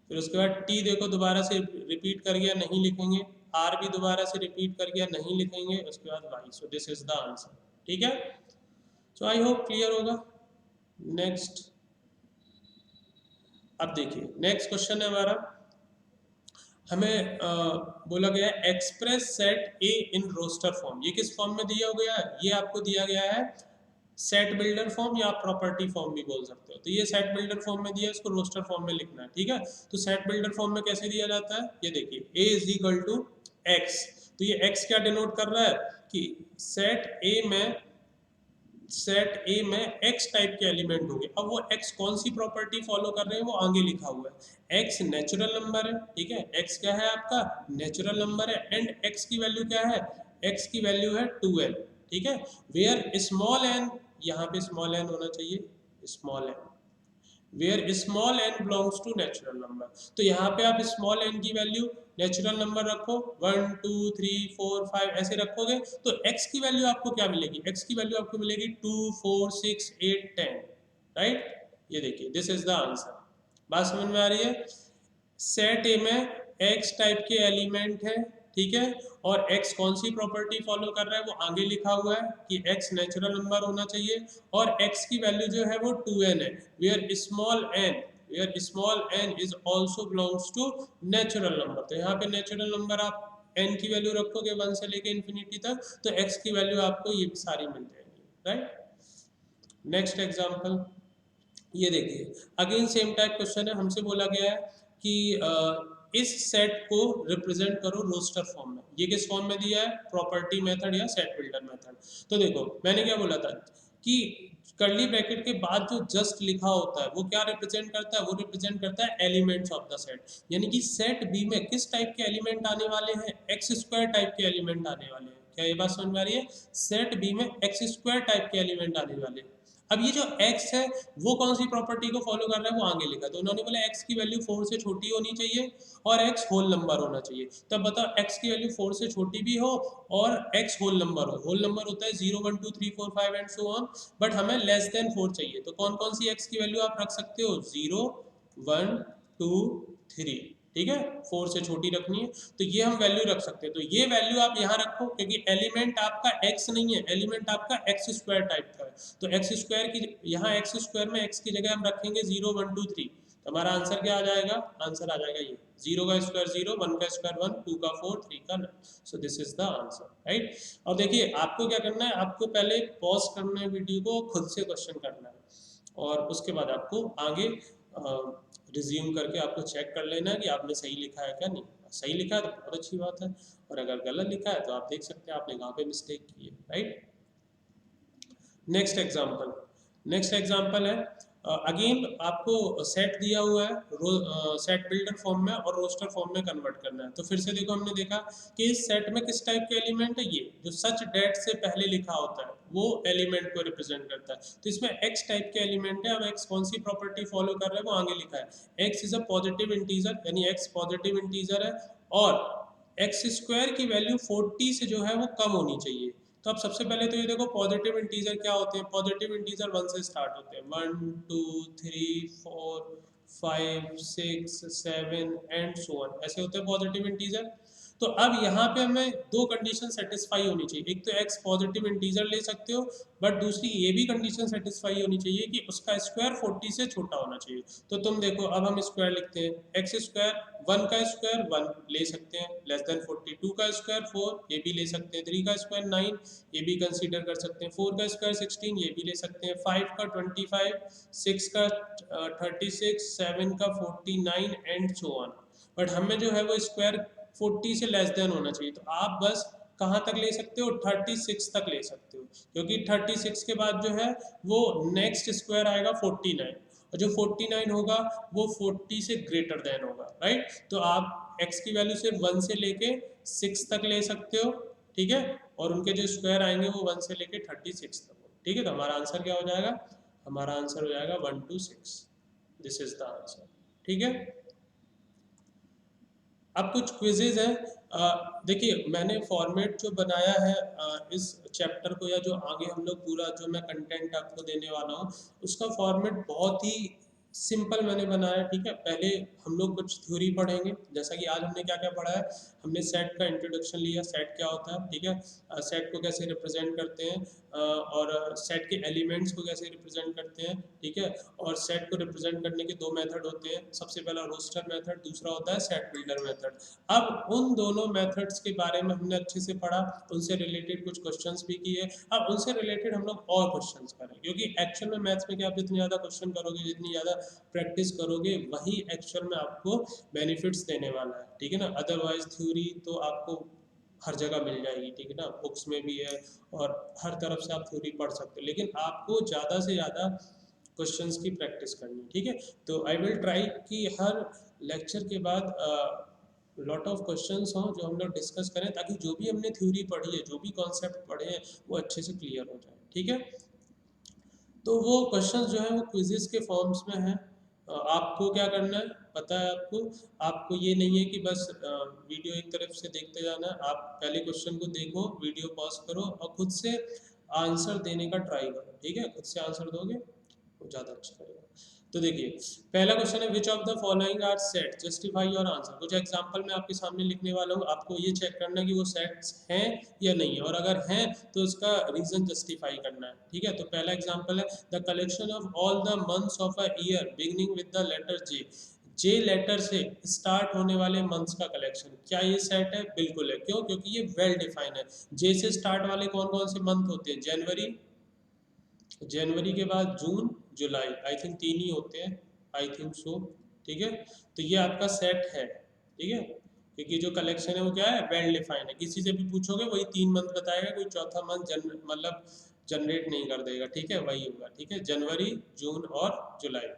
फिर उसके बाद T देखो दोबारा से रिपीट कर गया, नहीं लिखेंगे, R भी दोबारा से रिपीट कर गया, नहीं लिखेंगे, उसके बाद Y। So this is the answer. ठीक है, सो आई होप क्लियर होगा। नेक्स्ट, अब देखिए नेक्स्ट क्वेश्चन है हमारा, हमें बोला गया है express set A in roster form. ये किस फॉर्म में दिया गया है, ये आपको दिया गया है सेट बिल्डर फॉर्म या प्रॉपर्टी फॉर्म भी बोल सकते हो। तो ये सेट बिल्डर फॉर्म में दिया है, इसको रोस्टर फॉर्म में लिखना है। ठीक है, तो सेट बिल्डर फॉर्म में कैसे दिया जाता है, ये देखिए a is equal to x. तो ये x क्या डिनोट कर रहा है कि सेट ए में x टाइप के एलिमेंट होंगे। अब वो x कौन सी प्रॉपर्टी फॉलो कर रहे हैं वो आगे लिखा हुआ है। x नेचुरल नंबर है, ठीक है, x क्या है आपका नेचुरल नंबर है, एंड x की वैल्यू क्या है, x की वैल्यू है 2n। ठीक है, वेयर स्मॉल n, यहाँ पे स्मॉल n होना चाहिए, small n, where small n belongs to natural number. तो यहाँ पे आप स्मॉल n की वैल्यू नेचुरल नंबर रखो, 1 2 3 4 5 ऐसे रखोगे, तो x की वैल्यू आपको क्या मिलेगी, x की वैल्यू आपको मिलेगी 2 4 6 8 10। राइट, ये देखिए दिस इज द आंसर। बात समझ में आ रही है। सेट ए में x टाइप के एलिमेंट है, ठीक है, और x कौन सी प्रॉपर्टी फॉलो कर रहा है वो आगे लिखा हुआ है कि x नेचुरल नंबर होना चाहिए, और x की वैल्यू जो है वो 2n है, where small n is also belongs to natural number. तो यहाँ पे नेचुरल नंबर आप n की वैल्यू रखोगे 1 से लेके इन्फिनिटी तक, तो x की वैल्यू आपको ये सारी मिल जाएगी। राइट, नेक्स्ट एग्जांपल, ये देखिए अगेन सेम टाइप क्वेश्चन है, हमसे बोला गया है कि इस सेट को रिप्रेजेंट करो रोस्टर फॉर्म में। ये किस फॉर्म में दिया है, प्रॉपर्टी मेथड या सेट बिल्डर मेथड। तो देखो मैंने क्या बोला था कि कर्ली ब्रैकेट के बाद जो जस्ट लिखा होता है वो क्या रिप्रेजेंट करता है, वो रिप्रेजेंट करता है एलिमेंट्स ऑफ द सेट। यानी कि सेट बी में किस टाइप के एलिमेंट आने वाले हैं, एक्स स्क्वायर टाइप के एलिमेंट आने वाले हैं। क्या ये बात समझ में आ रही है, सेट बी में एक्स स्क्वायर टाइप के एलिमेंट आने वाले हैं। अब ये जो x है वो कौन सी प्रॉपर्टी को फॉलो कर रहा है वो आगे लिखा, तो उन्होंने बोला x की वैल्यू 4 से छोटी होनी चाहिए और x होल नंबर होना चाहिए। तब बताओ x की वैल्यू 4 से छोटी भी हो और x होल नंबर हो, होल नंबर होता है 0 1 2 3 4 5 एंड सो ऑन, बट हमें लेस देन 4 चाहिए। तो कौन कौन सी x की वैल्यू आप रख सकते हो, 0 1 2 3, ठीक है, 4 से छोटी रखनी है, तो ये हम वैल्यू रख सकते हैं। तो ये वैल्यू आप यहाँ रखो क्योंकि एलिमेंट आपका x नहीं है, एलिमेंट आपका एक्स स्क्वायर टाइप का है। तो एक्स स्क्वायर की यहाँ एक्स स्क्वायर में x की जगह हम रखेंगे 0 1 2 3, तो हमारा आंसर क्या आ जाएगा, आंसर आ जाएगा ये 0 का स्क्वायर 0, 1 का स्क्वायर 1, 2 का 4, 3 का 9। सो this is the answer. Right, और देखिए आपको क्या करना है, आपको पहले पॉज करना है वीडियो को, खुद से क्वेश्चन करना है और उसके बाद आपको आगे रिज्यूम करके आपको चेक कर लेना है कि आपने सही लिखा है क्या नहीं। सही लिखा है तो बहुत अच्छी बात है, और अगर गलत लिखा है तो आप देख सकते हैं आपने कहाँ पे मिस्टेक की है। राइट, नेक्स्ट एग्जांपल है, अगेन आपको सेट दिया हुआ है, सेट बिल्डर फॉर्म में और रोस्टर फॉर्म में कन्वर्ट करना है। तो फिर से देखो हमने देखा कि इस सेट में किस टाइप के एलिमेंट है, ये जो सच डेट से पहले लिखा होता है वो एलिमेंट को रिप्रेजेंट करता है। तो इसमें x टाइप के एलिमेंट है, अब x कौन सी प्रॉपर्टी फॉलो कर रहा है वो आगे लिखा है, x is a positive integer, यानी x पॉजिटिव इंटीजर है और एक्स स्क्वायर की वैल्यू 40 से जो है वो कम होनी चाहिए। तो अब सबसे पहले तो ये देखो पॉजिटिव इंटीजर क्या होते हैं, पॉजिटिव इंटीजर 1 से स्टार्ट होते हैं, 1 2 3 4 5 6 7 एंड सो ऑन, ऐसे होते हैं पॉजिटिव इंटीजर। तो अब यहाँ पे हमें दो कंडीशन सेटिस्फाई होनी चाहिए, एक तो x पॉजिटिव इंटीजर ले सकते हो, बट दूसरी ये भी कंडीशन सेटिस्फाई होनी चाहिए कि उसका स्क्वायर 40 से छोटा होना चाहिए। तो तुम देखो अब हम स्क्वायर लिखते हैं, एक्स स्क्वायर 1 का स्क्वायर 1 ले सकते हैं, लेस देन 40, 2 का स्क्वायर 4 ये भी ले सकते हैं, 3 का स्क्वायर 9 ये भी कंसीडर कर सकते हैं, 4 का स्क्वायर 16 ये भी ले सकते हैं, 5 का 25, 6 का 36, 7 का 49 एंड सो ऑन। बट हमें जो है वो स्क्वायर 40 से लेस देन होना चाहिए, तो आप बस कहाँ तक ले सकते हो, 36 तक ले सकते हो, क्योंकि 36 के बाद जो है वो नेक्स्ट स्क्वायर आएगा 49, और जो 49 होगा वो 40 से ग्रेटर देन होगा, राइट। तो आप x की वैल्यू सिर्फ 1 से लेके 6 तक ले सकते हो, ठीक है, और उनके जो स्क्वायर आएंगे वो 1 से लेके 36 तक हो, ठीक है। तो हमारा आंसर क्या हो जाएगा, हमारा आंसर हो जाएगा 1 to 6, this is the answer, ठीक है। अब कुछ क्विजेज हैं, देखिए मैंने फॉर्मेट जो बनाया है इस चैप्टर को, या जो आगे हम लोग पूरा जो मैं कंटेंट आपको देने वाला हूँ उसका फॉर्मेट बहुत ही सिंपल मैंने बनाया, ठीक है। पहले हम लोग कुछ थ्योरी पढ़ेंगे, जैसा कि आज हमने क्या क्या पढ़ा है, हमने सेट का इंट्रोडक्शन लिया, सेट क्या होता है, ठीक है, सेट को कैसे रिप्रेजेंट करते हैं, और सेट के एलिमेंट्स को कैसे रिप्रेजेंट करते हैं, ठीक है। और सेट को रिप्रेजेंट करने के दो मेथड होते हैं, सबसे पहला रोस्टर मेथड, दूसरा होता है सेट बिल्डर मेथड। अब उन दोनों मेथड्स के बारे में हमने अच्छे से पढ़ा, उनसे रिलेटेड कुछ क्वेश्चंस भी किए, अब उनसे रिलेटेड हम लोग और क्वेश्चंस करें, क्योंकि एक्चुअल में मैथ्स में क्या, आप जितनी ज़्यादा क्वेश्चन करोगे, जितनी ज़्यादा प्रैक्टिस करोगे, वही एक्चुअल में आपको बेनिफिट्स देने वाला है, ठीक है ना। अदरवाइज थ्योरी तो आपको हर जगह मिल जाएगी, ठीक है ना, बुक्स में भी है और हर तरफ से आप थ्योरी पढ़ सकते हो, लेकिन आपको ज़्यादा से ज़्यादा क्वेश्चंस की प्रैक्टिस करनी है, ठीक है। तो आई विल ट्राई कि हर लेक्चर के बाद लॉट ऑफ क्वेश्चंस हों जो हम लोग डिस्कस करें, ताकि जो भी हमने थ्योरी पढ़ी है, जो भी कॉन्सेप्ट पढ़े हैं, वो अच्छे से क्लियर हो जाए, ठीक है। तो वो क्वेश्चंस जो है वो क्विजेस के फॉर्म्स में है, आपको क्या करना है पता है आपको, आपको ये नहीं है कि बस वीडियो एक तरफ से देखते जाना है, आप पहले क्वेश्चन को देखो, वीडियो पॉज करो और खुद से आंसर देने का ट्राई करो, ठीक है। खुद से आंसर दोगे वो ज़्यादा अच्छा रहेगा। तो देखिए पहला क्वेश्चन है, which of the following are set, justify your answer. कुछ एग्जांपल मैं आपके सामने लिखने वाला हूँ, आपको ये चेक करना है कि वो सेट्स हैं या नहीं है, और अगर हैं तो उसका रीजन जस्टिफाई करना है, ठीक है। तो पहला एग्जांपल है, the collection of all the months of a year beginning with the letter J, J letter से स्टार्ट होने वाले मंथ्स का कलेक्शन, क्या ये सेट है, बिल्कुल है। क्यों, क्योंकि ये वेल डिफाइंड है। जे से स्टार्ट वाले कौन कौन से मंथ होते हैं, जनवरी, जनवरी के बाद जून, जुलाई, आई थिंक तीन ही होते हैं, आई थिंक सो, ठीक है। तो ये आपका सेट है, ठीक है, क्योंकि जो कलेक्शन है वो क्या है, वेल डिफाइंड है, किसी से भी पूछोगे वही 3 मंथ बताएगा, कोई चौथा मंथ मतलब जनरेट नहीं कर देगा, ठीक है, वही होगा, ठीक है, जनवरी, जून और जुलाई।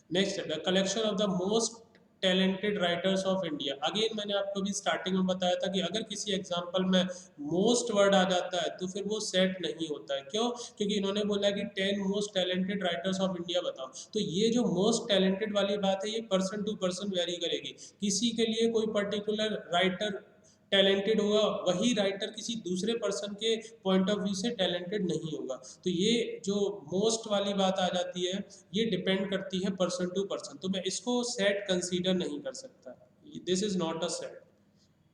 Next, the collection of the most talented writers of India. Again मैंने आपको भी स्टार्टिंग में बताया था कि अगर किसी एग्जाम्पल में मोस्ट वर्ड आ जाता है तो फिर वो सेट नहीं होता है। क्यों, क्योंकि इन्होंने बोला कि 10 most talented writers of India बताओ, तो ये जो मोस्ट टैलेंटेड वाली बात है ये पर्सन टू पर्सन वेरी करेगी, किसी के लिए कोई पर्टिकुलर राइटर टैलेंटेड होगा, वही राइटर किसी दूसरे पर्सन के पॉइंट ऑफ व्यू से टैलेंटेड नहीं होगा। तो ये जो मोस्ट वाली बात आ जाती है ये डिपेंड करती है पर्सन टू पर्सन, तो मैं इसको सेट कंसीडर नहीं कर सकता, this is not a set,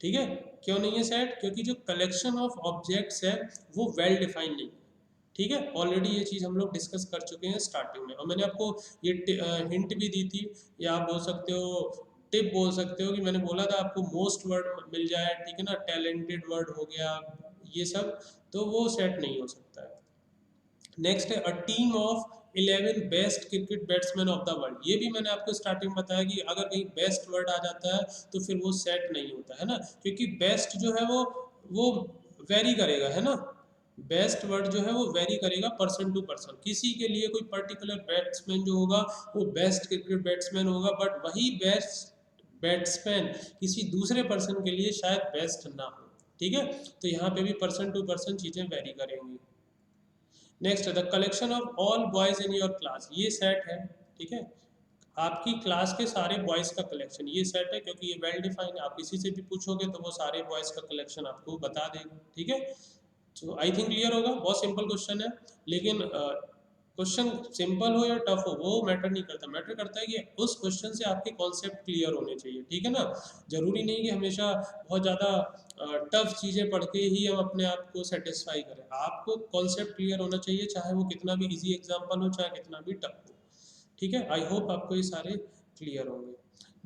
ठीक है। क्यों नहीं है सेट, क्योंकि जो कलेक्शन ऑफ ऑब्जेक्ट्स है वो वेल डिफाइंड नहीं है, ठीक है। ऑलरेडी ये चीज़ हम लोग डिस्कस कर चुके हैं स्टार्टिंग में, और मैंने आपको ये हिंट भी दी थी, या आप बोल सकते हो टिप बोल सकते हो, कि मैंने बोला था आपको मोस्ट वर्ड मिल जाए, ठीक है ना, टैलेंटेड वर्ड हो गया, ये सब, तो वो सेट नहीं हो सकता है। नेक्स्ट है, a team of 11 best cricket batsman of the world. ये भी मैंने आपको स्टार्टिंग में बताया कि अगर कहीं बेस्ट वर्ड आ जाता है तो फिर वो सेट नहीं होता है ना, क्योंकि बेस्ट जो है वो वेरी करेगा, है ना, बेस्ट वर्ड जो है वो वेरी करेगा पर्सन टू पर्सन, किसी के लिए कोई पर्टिकुलर बैट्समैन जो होगा वो बेस्ट क्रिकेट बैट्समैन होगा, बट वही बेस्ट बैट्समैन किसी दूसरे पर्सन के लिए शायद बेस्ट ना हो, ठीक है। तो यहाँ पे भी पर्सन टू पर्सन चीज़ें वेरी करेंगी। Next, the collection of all boys in your class, ये सेट है, ठीक है, आपकी क्लास के सारे बॉयज का कलेक्शन, ये सेट है, क्योंकि ये वेल डिफाइंड, आप किसी से भी पूछोगे तो वो सारे बॉयज का कलेक्शन आपको बता देगा, ठीक है। तो आई थिंक क्लियर होगा, बहुत सिंपल क्वेश्चन है, लेकिन क्वेश्चन सिंपल हो या टफ हो वो मैटर नहीं करता, मैटर करता है कि उस क्वेश्चन से आपके कॉन्सेप्ट क्लियर होने चाहिए, ठीक है ना। जरूरी नहीं कि हमेशा बहुत ज़्यादा टफ चीज़ें पढ़ के ही हम अपने आप को सेटिस्फाई करें, आपको कॉन्सेप्ट क्लियर होना चाहिए, चाहे वो कितना भी इजी एग्जाम्पल हो चाहे कितना भी टफ हो, ठीक है। आई होप आपको ये सारे क्लियर होंगे।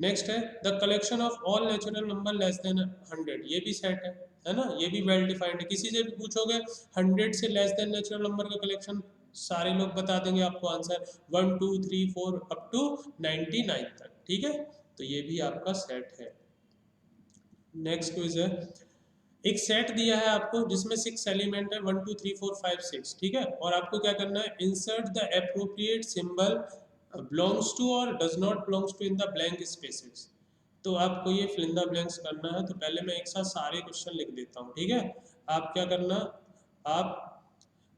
नेक्स्ट है the collection of all natural number less then 100, ये भी सेट है ना, ये भी वेल डिफाइंड है। किसी से भी पूछोगे 100 से लेस देन नेचुरल नंबर का कलेक्शन, सारे लोग बता देंगे आपको आंसर 1 2 3 4 अप टू 99 तक, ठीक है। तो ये भी आपका सेट है। नेक्स्ट क्विज है, एक सेट दिया है आपको जिसमें 6 एलिमेंट है 1 2 3 4 5 6, ठीक है। और आपको क्या करना है, insert the appropriate symbol belongs to और does not belongs to in the blank spaces. तो आपको ये फिल इन द ब्लैंक्स करना है। तो पहले मैं एक साथ सारे क्वेश्चन लिख देता हूँ, ठीक है। आप क्या करना, आप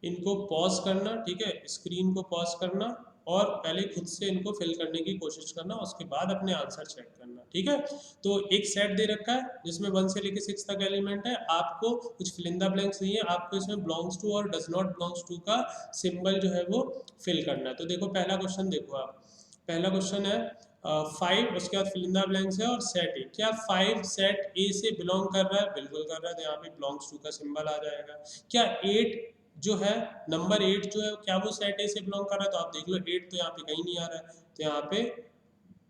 इनको पॉज करना, ठीक है, स्क्रीन को पॉज करना और पहले खुद से इनको फिल करने की कोशिश करना, उसके बाद अपने आंसर चेक करना, ठीक है। तो एक सेट दे रखा है जिसमें 1 से लेकर 6 तक एलिमेंट है, आपको कुछ फिल इन द ब्लैंक्स दिए, आपको इसमें बिलोंग्स टू और डज नॉट बिलोंग्स टू का सिंबल जो है वो फिल करना है। तो देखो पहला क्वेश्चन देखो आप, पहला क्वेश्चन है 5, उसके बाद फिल इन द ब्लैंक्स है और सेट ए, क्या 5 सेट ए से बिलोंग कर रहा है, बिल्कुल कर रहा है, तो यहाँ पे बिलोंग्स टू का सिंबल आ जाएगा। क्या 8 जो है, नंबर 8 जो है क्या वो सेट ए से बिलोंग कर रहा है, तो आप देख लो 8 तो यहाँ पे कहीं नहीं आ रहा है, तो यहाँ पे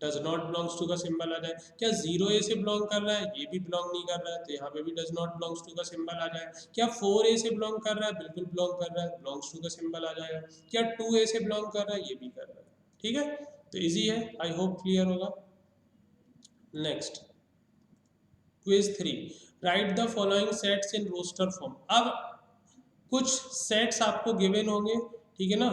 डज नॉट बिलोंग्स टू का सिंबल आ जाए। क्या 0 ए से बिलोंग कर रहा है, ये भी बिलोंग नहीं कर रहा है, तो यहाँ पे भी डज नॉट बिलोंग्स टू का सिंबल आ जाए। क्या 4 ए से बिलोंग कर रहा है, बिल्कुल बिलोंग कर रहा है, बिलोंग्स टू का सिंबल आ जाएगा। क्या 2 ए से बिलोंग कर रहा है, ये भी कर रहा है, ठीक है। तो इजी है, आई होप क्लियर होगा। Next quiz 3, write the following sets in roster form. अब कुछ सेट्स आपको गिवन होंगे, ठीक है ना,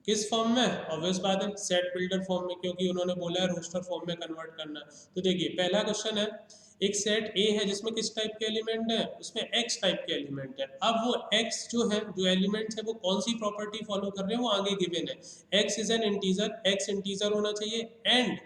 किस फॉर्म में, ऑब्वियस बात है सेट बिल्डर फॉर्म में, क्योंकि उन्होंने बोला है रोस्टर फॉर्म में कन्वर्ट करना है। तो देखिए पहला क्वेश्चन है, एक सेट ए है जिसमें किस टाइप के एलिमेंट है, उसमें एक्स टाइप के एलिमेंट है। अब वो एक्स जो है, जो एलिमेंट्स है वो कौन सी प्रॉपर्टी फॉलो कर रहे हैं वो आगे गिवन है। X is an integer, x integer होना चाहिए, एंड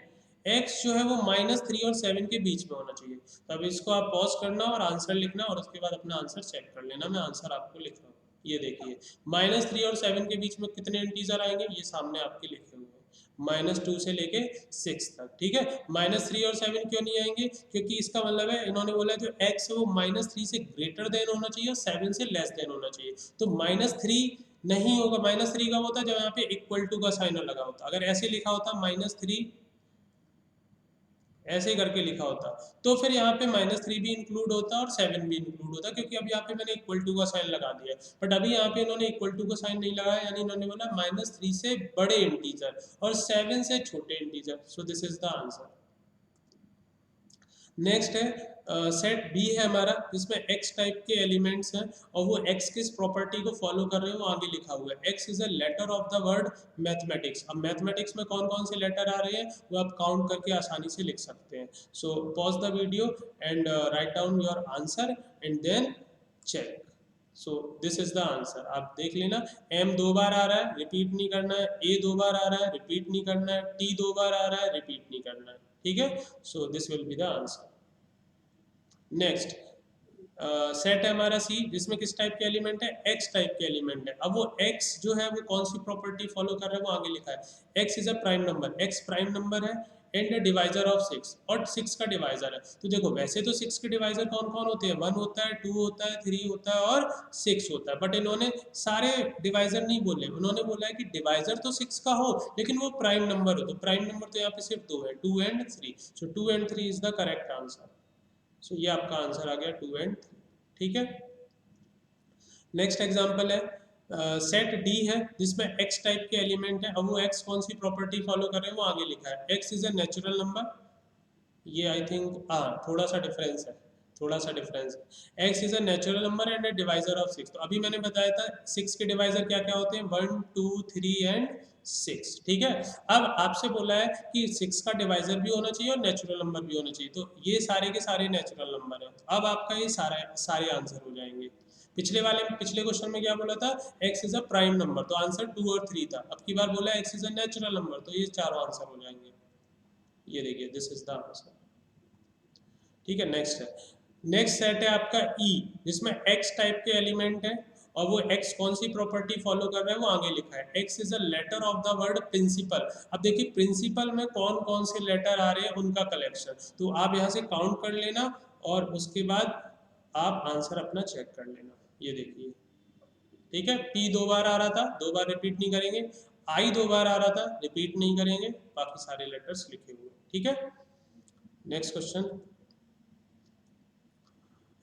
एक्स जो है वो -3 और 7 के बीच में होना चाहिए। तो अब इसको आप पॉज करना और आंसर लिखना और उसके बाद अपना आंसर चेक कर लेना। मैं आंसर आपको लिख रहा हूँ, ये देखिए -3 और 7 के बीच में कितने इंटीजर आएंगे, ये सामने आपके लिखे हुए हैं, -2 से लेके 6 तक, ठीक है। -3 और 7 क्यों नहीं आएंगे, क्योंकि इसका मतलब है इन्होंने बोला जो x है वो -3 से ग्रेटर देन होना चाहिए और 7 से लेस देन होना चाहिए। तो -3 नहीं होगा, -3 कब होता है, जब यहाँ पे इक्वल टू का साइन लगा होता। अगर ऐसे लिखा होता -3 ऐसे ही करके लिखा होता, तो फिर यहाँ पे -3 भी इंक्लूड होता और 7 भी इंक्लूड होता, क्योंकि अब यहाँ पे मैंने इक्वल टू का साइन लगा दिया। बट अभी यहाँ पे इन्होंने इक्वल टू का साइन नहीं लगाया, यानी इन्होंने बोला -3 से बड़े इंटीजर और 7 से छोटे integer. So this is the answer. Next है सेट बी है हमारा, जिसमें एक्स टाइप के एलिमेंट्स हैं और वो एक्स किस प्रॉपर्टी को फॉलो कर रहे हो वो आगे लिखा हुआ है। X is a letter of the word mathematics. अब मैथमेटिक्स में कौन कौन से लेटर आ रहे हैं वो आप काउंट करके आसानी से लिख सकते हैं। So pause the video and write down your answer and then check. So this is the answer, आप देख लेना। एम 2 बार आ रहा है, रिपीट नहीं करना है, ए 2 बार आ रहा है, रिपीट नहीं करना है, टी 2 बार आ रहा है, रिपीट नहीं करना है, ठीक है। So this will be the answer. Next set है हमारा सी, जिसमें किस टाइप के एलिमेंट है, एक्स टाइप के एलिमेंट है। अब वो एक्स जो है वो कौन सी प्रॉपर्टी फॉलो कर रहा है वो आगे लिखा है। X is a prime number, ex prime number है एंड डिवाइजर ऑफ 6, और 6 का डिवाइजर है। तो देखो वैसे तो 6 के डिवाइजर कौन कौन होते हैं, 1 होता है, 2 होता है, 3 होता है और 6 होता है। बट इन्होंने सारे डिवाइजर नहीं बोले, उन्होंने बोला है कि डिवाइजर तो 6 का हो लेकिन वो प्राइम नंबर हो। तो प्राइम नंबर तो यहाँ पे सिर्फ 2 है, 2 and 3। So 2 and 3 is the correct answer. So ये आपका आंसर आ गया 2 एंड 3, ठीक है। नेक्स्ट एग्जांपल है सेट डी है जिसमें एक्स टाइप के एलिमेंट है। अब वो एक्स कौन सी प्रॉपर्टी फॉलो कर रहे हैं वो आगे लिखा है। X is a natural number, ये आई थिंक थोड़ा सा डिफरेंस है, थोड़ा सा डिफरेंस है। X is a natural number and A divisor of 6। तो अभी मैंने बताया था 6 के डिवाइजर क्या क्या होते हैं, 1 2 3 एंड 6, ठीक है। अब आपसे बोला है कि 6 का डिवाइजर भी होना चाहिए और नेचुरल नंबर भी होना चाहिए, तो ये सारे के सारे नेचुरल नंबर है। अब आपका ये सारे आंसर हो जाएंगे। पिछले क्वेश्चन में क्या बोला था, x is a prime number, तो आंसर 2 और 3 था। अब की बार बोला x is a natural number, तो ये चारों आंसर हो जाएंगे। ये देखिए दिस इज द आंसर, ठीक है। नेक्स्ट है, नेक्स्ट सेट है आपका E, जिसमें X टाइप के एलिमेंट है और वो x कौन सी प्रॉपर्टी फॉलो कर रहा है वो आगे लिखा है, x is a letter of the word principle. अब देखिए प्रिंसिपल में कौन कौन से लेटर आ रहे हैं उनका कलेक्शन, तो आप यहाँ से काउंट कर लेना और उसके बाद आप आंसर अपना चेक कर लेना। ये देखिए ठीक है, P 2 बार आ रहा था, 2 बार रिपीट नहीं करेंगे, I 2 बार आ रहा था, रिपीट नहीं करेंगे, बाकी सारे लेटर्स लिखे हुए। ठीक है, next question,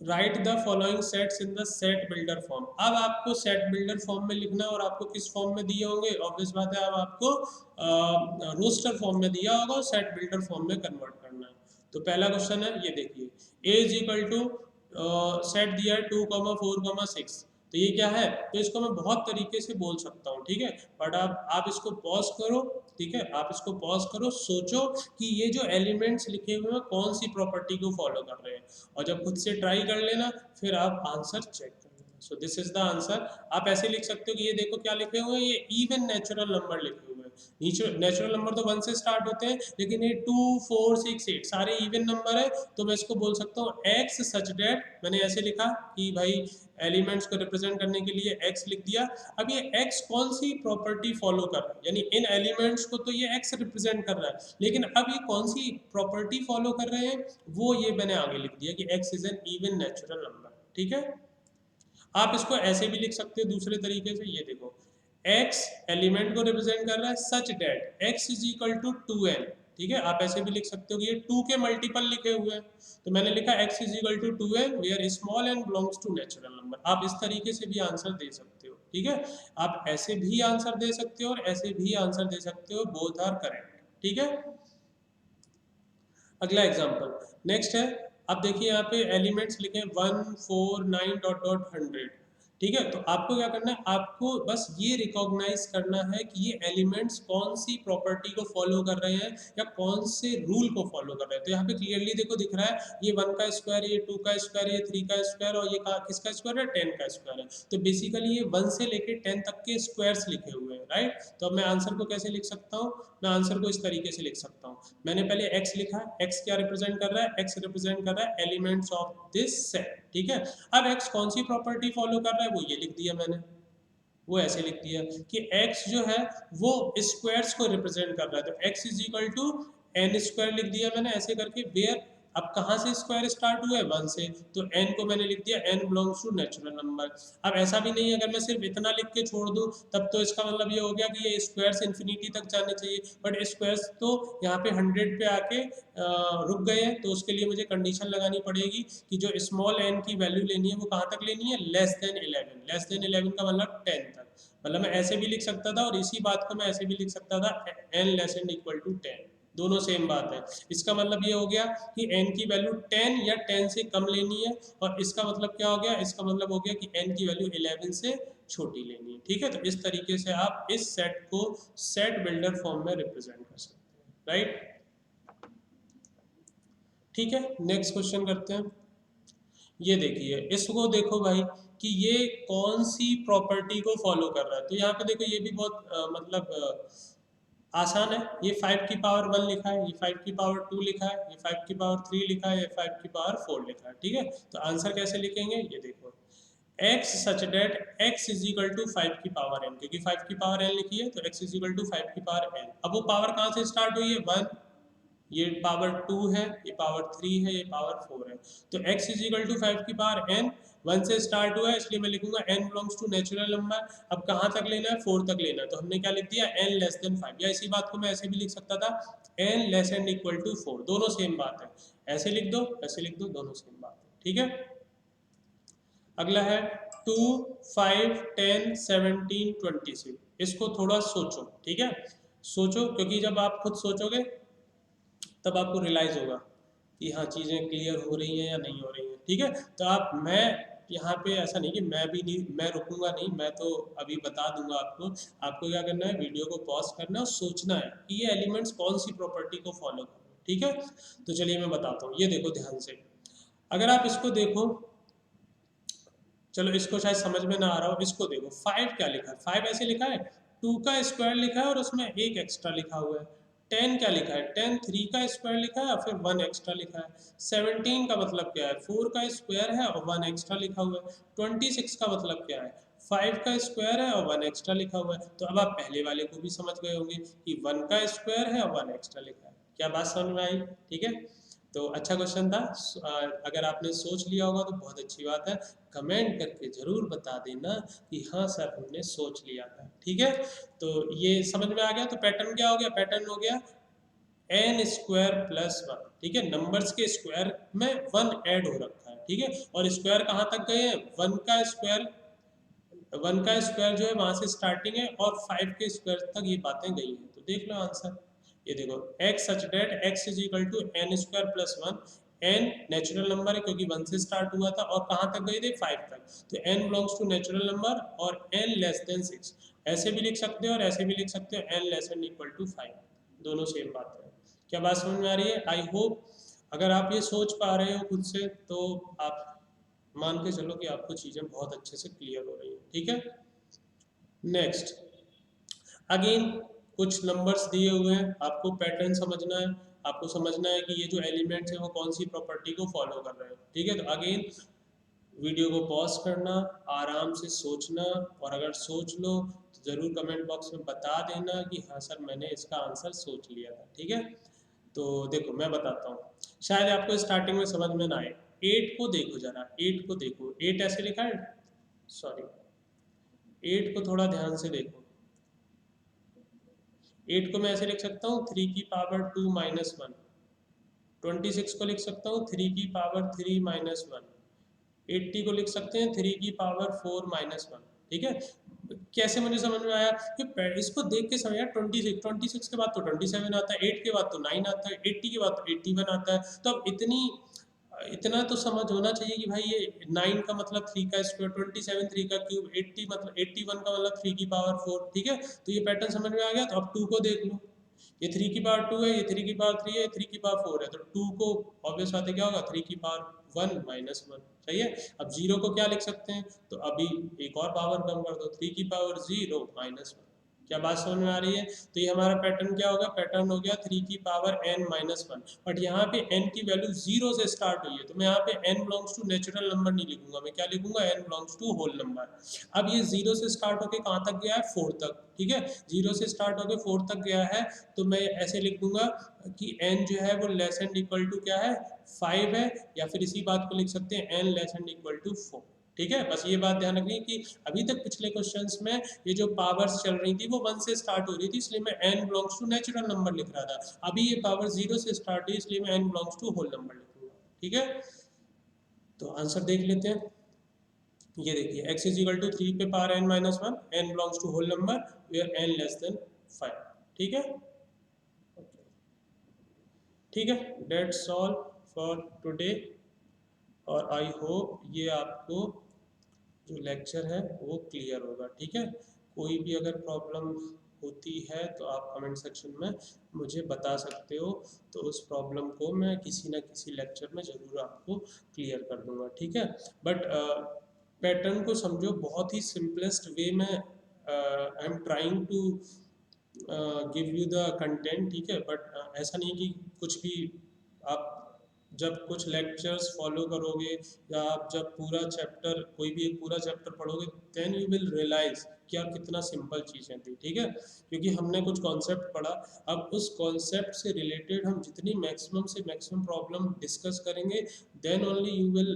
right the following sets in the set builder form. अब आपको सेट बिल्डर फॉर्म में लिखना है और आपको किस फॉर्म में दिए होंगे, ऑब्वियस बात है अब आपको रोस्टर फॉर्म में दिया होगा और सेट बिल्डर फॉर्म में कन्वर्ट करना है। तो पहला क्वेश्चन है ये देखिए, a is equal to set दिया है 2,4,6, तो ये क्या है, तो इसको मैं बहुत तरीके से बोल सकता हूँ, ठीक है, बट आप इसको पॉज करो, ठीक है, आप इसको पॉज करो, सोचो कि ये जो एलिमेंट्स लिखे हुए हैं कौन सी प्रॉपर्टी को फॉलो कर रहे हैं, और जब खुद से ट्राई कर लेना फिर आप आंसर चेक कर लेना। सो दिस इज द आंसर। आप ऐसे लिख सकते हो कि ये देखो क्या लिखे हुए हैं, ये इवन नेचुरल नंबर लिखे हुए हैं। नेचुरल नंबर तो 1 से स्टार्ट होते हैं, लेकिन ये 2, 4, 6, 8 सारे इवन नंबर है, तो मैं इसको बोल सकता हूँ x सच डेट, मैंने ऐसे लिखा कि भाई एलिमेंट्स को रिप्रेजेंट करने के लिए x लिख दिया। अब ये x कौन सी प्रॉपर्टी फॉलो कर रहा है, यानी इन एलिमेंट्स को तो ये x रिप्रेजेंट कर रहा है, लेकिन अब ये कौन सी प्रॉपर्टी फॉलो कर रहे हैं वो ये मैंने आगे लिख दिया कि x is N even natural number. ठीक है, आप इसको ऐसे भी लिख सकते हो दूसरे तरीके से, ये देखो x एलिमेंट को रिप्रेजेंट कर रहा है such that x is equal to 2n, ठीक है, आप ऐसे भी लिख सकते हो कि ये 2 के मल्टीपल लिखे हुए हैं, तो मैंने लिखा x is equal to 2n where small n belongs to natural number. आप इस तरीके से भी आंसर दे सकते हो, ठीक है, आप ऐसे भी आंसर दे सकते हो और ऐसे भी आंसर दे सकते हो, बोथ आर करेक्ट। ठीक है, अगला एग्जांपल नेक्स्ट है, अब देखिए यहाँ पे एलिमेंट्स लिखे 1, 4, 9 डॉट डॉट 100, ठीक है, तो आपको क्या करना है, आपको बस ये रिकॉग्नाइज करना है कि ये एलिमेंट्स कौन सी प्रॉपर्टी को फॉलो कर रहे हैं या कौन से रूल को फॉलो कर रहे हैं। तो यहाँ पे क्लियरली देखो दिख रहा है, ये 1 का स्क्वायर, ये 2 का स्क्वायर, ये 3 का स्क्वायर और ये किसका स्क्वायर है, 10 का स्क्वायर है। तो बेसिकली ये 1 से लेके 10 तक के स्क्वायर्स लिखे हुए हैं, राइट। तो अब मैं आंसर को कैसे लिख सकता हूँ, मैं आंसर को इस तरीके से लिख सकता हूँ, मैंने पहले x लिखा, x क्या रिप्रेजेंट कर रहा है, x रिप्रेजेंट कर रहा है एलिमेंट्स ऑफ दिस सेट, ठीक है। अब x कौन सी प्रॉपर्टी फॉलो कर रहा है वो ये लिख दिया मैंने, वो ऐसे लिख दिया कि x जो है वो स्क्वायर्स को रिप्रेजेंट कर रहा है, तो x is equal to n square लिख दिया मैंने ऐसे करके, वेयर अब कहाँ से स्क्वायर स्टार्ट हुआ है, 1 से, तो n को मैंने लिख दिया n belongs to natural number. अब ऐसा भी नहीं है, अगर मैं सिर्फ इतना लिख के छोड़ दूं तब तो इसका मतलब ये हो गया कि ये स्क्वायर्स इन्फिनिटी तक जाने चाहिए, बट स्क्वायर्स तो यहाँ पे 100 पे आके रुक गए हैं, तो उसके लिए मुझे कंडीशन लगानी पड़ेगी कि जो स्मॉल n की वैल्यू लेनी है वो कहाँ तक लेनी है, लेस देन 11, लेस देन 11 का मतलब 10 तक। मतलब मैं ऐसे भी लिख सकता था और इसी बात को मैं ऐसे भी लिख सकता था n less and equal to 10, दोनों सेम बात है। इसका मतलब ये हो गया कि n की वैल्यू 10 या 10 से कम लेनी है, और इसका मतलब क्या हो गया, इसका मतलब हो गया कि n की वैल्यू 11 से छोटी लेनी है। ठीक है, तो इस तरीके से आप इस सेट को सेट बिल्डर फॉर्म में रिप्रेजेंट कर सकते हैं, राइट। ठीक है, नेक्स्ट क्वेश्चन करते हैं। ये देखिए, इसको देखो भाई कि ये कौन सी प्रॉपर्टी को फॉलो कर रहा है, तो यहाँ पे देखो ये भी बहुत आसान है, ये 5 की पावर 1 लिखा है, ये 5 की पावर 2 लिखा है, ये 5 की पावर 3 लिखा है, ये 5 की पावर 4 लिखा है। ठीक है, तो आंसर कैसे लिखेंगे, ये देखो x such that x is equal to 5 की पावर n, क्योंकि 5 की पावर n लिखी है तो x इज इक्वल टू 5 की पावर n। अब वो पावर कहाँ से स्टार्ट हुई है, 1, ये पावर 2 है, ये पावर 3 है, ये पावर 4 है, तो x इज इक्वल टू 5 की पावर n, 1 से स्टार्ट हुआ है इसलिए मैं लिखूंगा n belongs to natural number. अब कहाँ तक लेना है, 4 तक लेना है, तो हमने क्या लिख दिया n लेस देन 5, या इसी बात को मैं ऐसे भी लिख सकता था n less and equal to 4, दोनों सेम बात है, ऐसे लिख दो ऐसे लिख दो, दोनों सेम बात है। ठीक है, अगला है 2, 5, 10, 17, 26, इसको थोड़ा सोचो, ठीक है, सोचो, क्योंकि जब आप खुद सोचोगे तब आपको रियलाइज होगा कि हाँ चीज़ें क्लियर हो रही हैं या नहीं हो रही हैं। ठीक है, तो आप, मैं यहाँ पे ऐसा नहीं कि मैं भी नहीं, मैं रुकूंगा नहीं, मैं तो अभी बता दूंगा आपको। आपको क्या करना है, वीडियो को पॉज करना है और सोचना है कि ये एलिमेंट्स कौन सी प्रॉपर्टी को फॉलो कर रहे हैं। ठीक है, तो चलिए मैं बताता हूँ, ये देखो ध्यान से, अगर आप इसको देखो, चलो इसको शायद समझ में ना आ रहा हो, इसको देखो 5 क्या लिखा है, 5 ऐसे लिखा है, 2 का स्क्वायर लिखा है और उसमें एक एक्स्ट्रा लिखा हुआ है, 10 क्या लिखा है, 10 3 का स्क्वायर लिखा है और फिर 1 एक्स्ट्रा लिखा है, 17 का मतलब क्या है, 4 का स्क्वायर है और 1 एक्स्ट्रा लिखा हुआ है, 26 का मतलब क्या है, 5 का स्क्वायर है और 1 एक्स्ट्रा लिखा हुआ है। तो अब आप पहले वाले को भी समझ गए होंगे कि 1 का स्क्वायर है और 1 एक्स्ट्रा लिखा है। क्या बात समझ में आई? ठीक है, तो अच्छा क्वेश्चन था। अगर आपने सोच लिया होगा तो बहुत अच्छी बात है। कमेंट करके जरूर बता देना कि हाँ सर हमने सोच लिया था। ठीक है, तो ये समझ में आ गया। तो पैटर्न क्या हो गया? पैटर्न हो गया एन स्क्वायर प्लस 1। ठीक है, नंबर्स के स्क्वायर में 1 ऐड हो रखा है। ठीक है, और स्क्वायर कहाँ तक गए हैं? 1 का स्क्वायर, 1 का स्क्वायर जो है वहां से स्टार्टिंग है और 5 के स्क्वायर तक ये बातें गई हैं। तो देख लो आंसर, ये देखो x such that x is equal to n square plus 1। n natural number है क्योंकि 1 से स्टार्ट हुआ था और कहाँ तक गई थी? 5 तक। तो n belongs to natural number और n लेस देन 6। ऐसे भी लिख सकते हो और ऐसे भी लिख सकते हो, n less than equal to 5। दोनों सेम बात है। क्या बात समझ में आ रही है? आई होप अगर आप ये सोच पा रहे हो खुद से तो आप मान के चलो कि आपको चीज़ें बहुत अच्छे से क्लियर हो रही हैं। ठीक है, नेक्स्ट अगेन कुछ नंबर्स दिए हुए हैं, आपको पैटर्न समझना है। आपको समझना है कि ये जो एलिमेंट्स हैं वो कौन सी प्रॉपर्टी को फॉलो कर रहे हैं। ठीक है, तो अगेन वीडियो को पॉज करना, आराम से सोचना, और अगर सोच लो तो ज़रूर कमेंट बॉक्स में बता देना कि हाँ सर मैंने इसका आंसर सोच लिया था। ठीक है, तो देखो मैं बताता हूँ, शायद आपको स्टार्टिंग में समझ में ना आए। 8 को देखो जरा, 8 को देखो, 8 ऐसे लिखा है, सॉरी 8 को थोड़ा ध्यान से देखो। 8 को मैं ऐसे लिख सकता हूँ 3 की पावर 2 माइनस 1। 26 को लिख सकता हूँ 3 की पावर 3 माइनस 1। 80 को लिख सकते हैं 3 की पावर 4 माइनस 1। ठीक है, कैसे मुझे समझ में आया कि इसको देख के समझ आया। 26 के बाद तो 27 आता है, 8 के बाद तो 9 आता है, 80 के बाद तो 81 आता है। तो अब इतना तो समझ होना चाहिए कि भाई ये 9 का मतलब 3 का स्क्वायर, 27 3 का क्यूब, 80 मतलब 81 का मतलब 3 की पावर 4। ठीक है, तो ये पैटर्न समझ में आ गया। तो अब 2 को देख लो, ये 3 की पावर 2 है, ये 3 की पावर 3 है, ये 3 की पावर 4 है। तो 2 को ऑब्वियस बात है क्या होगा? 3 की पावर 1 माइनस 1। सही है, अब 0 को क्या लिख सकते हैं? तो अभी एक और पावर कम कर दो, 3 की पावर 0 माइनस 1। क्या बात समझ में आ रही है? तो ये हमारा पैटर्न क्या होगा? पैटर्न हो गया 3 की पावर n माइनस 1। बट यहाँ पे n की वैल्यू 0 से स्टार्ट हुई है, तो मैं यहाँ पे n belongs to natural number नहीं लिखूंगा, मैं क्या लिखूंगा? n belongs to whole number. अब ये 0 से स्टार्ट होके कहाँ तक गया है? 4 तक। ठीक है, 0 से स्टार्ट होके 4 तक गया है, तो मैं ऐसे लिख दूंगा कि n जो है वो लेस एंड इक्वल टू क्या है? 5 है, या फिर इसी बात को लिख सकते हैं n less and equal to 4। ठीक है, बस ये बात ध्यान रखनी कि अभी तक पिछले क्वेश्चंस में ये जो पावर्स चल रही थी वो 1 से स्टार्ट हो रही थी, इसलिए मैं n belongs to natural number लिख रहा था। अभी ये पावर 0 से स्टार्ट हुई, इसलिए मैं n belongs to whole number लिखूंगा। ठीक है, तो आंसर देख लेते हैं। ये देखिए x इज इक्वल टू 3 पे power n minus 1, n belongs to whole number where n less than 5। ठीक है, ठीक है, डेट्स ऑल फॉर टुडे। और आई होप ये आपको जो लेक्चर है वो क्लियर होगा। ठीक है, कोई भी अगर प्रॉब्लम होती है तो आप कमेंट सेक्शन में मुझे बता सकते हो, तो उस प्रॉब्लम को मैं किसी ना किसी लेक्चर में ज़रूर आपको क्लियर कर दूंगा। ठीक है, बट पैटर्न को समझो बहुत ही सिंपलेस्ट वे में। I am trying to give you the content. ठीक है, बट ऐसा नहीं कि कुछ भी आप जब कुछ लेक्चर्स फॉलो करोगे या आप जब पूरा चैप्टर, कोई भी एक पूरा चैप्टर पढ़ोगे, देन यू विल रियलाइज कि यार कितना सिंपल चीज़ें थी। ठीक है, क्योंकि हमने कुछ कॉन्सेप्ट पढ़ा, अब उस कॉन्सेप्ट से रिलेटेड हम जितनी मैक्सिमम से मैक्सिमम प्रॉब्लम डिस्कस करेंगे, then only you will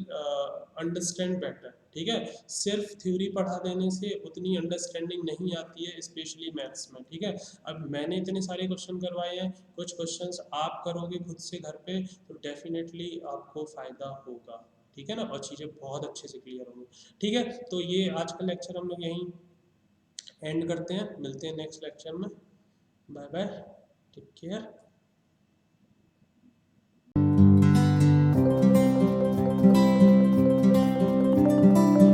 understand better. ठीक है, सिर्फ थ्योरी पढ़ा देने से उतनी अंडरस्टैंडिंग नहीं आती है, स्पेशली मैथ्स में। ठीक है, अब मैंने इतने सारे क्वेश्चन करवाए हैं, कुछ क्वेश्चंस आप करोगे खुद से घर पे तो डेफिनेटली आपको फ़ायदा होगा। ठीक है ना, और चीज़ें बहुत अच्छे से क्लियर होंगी। ठीक है, तो ये आज का लेक्चर हम लोग यहीं एंड करते हैं, मिलते हैं नेक्स्ट लेक्चर में। Bye bye, take care.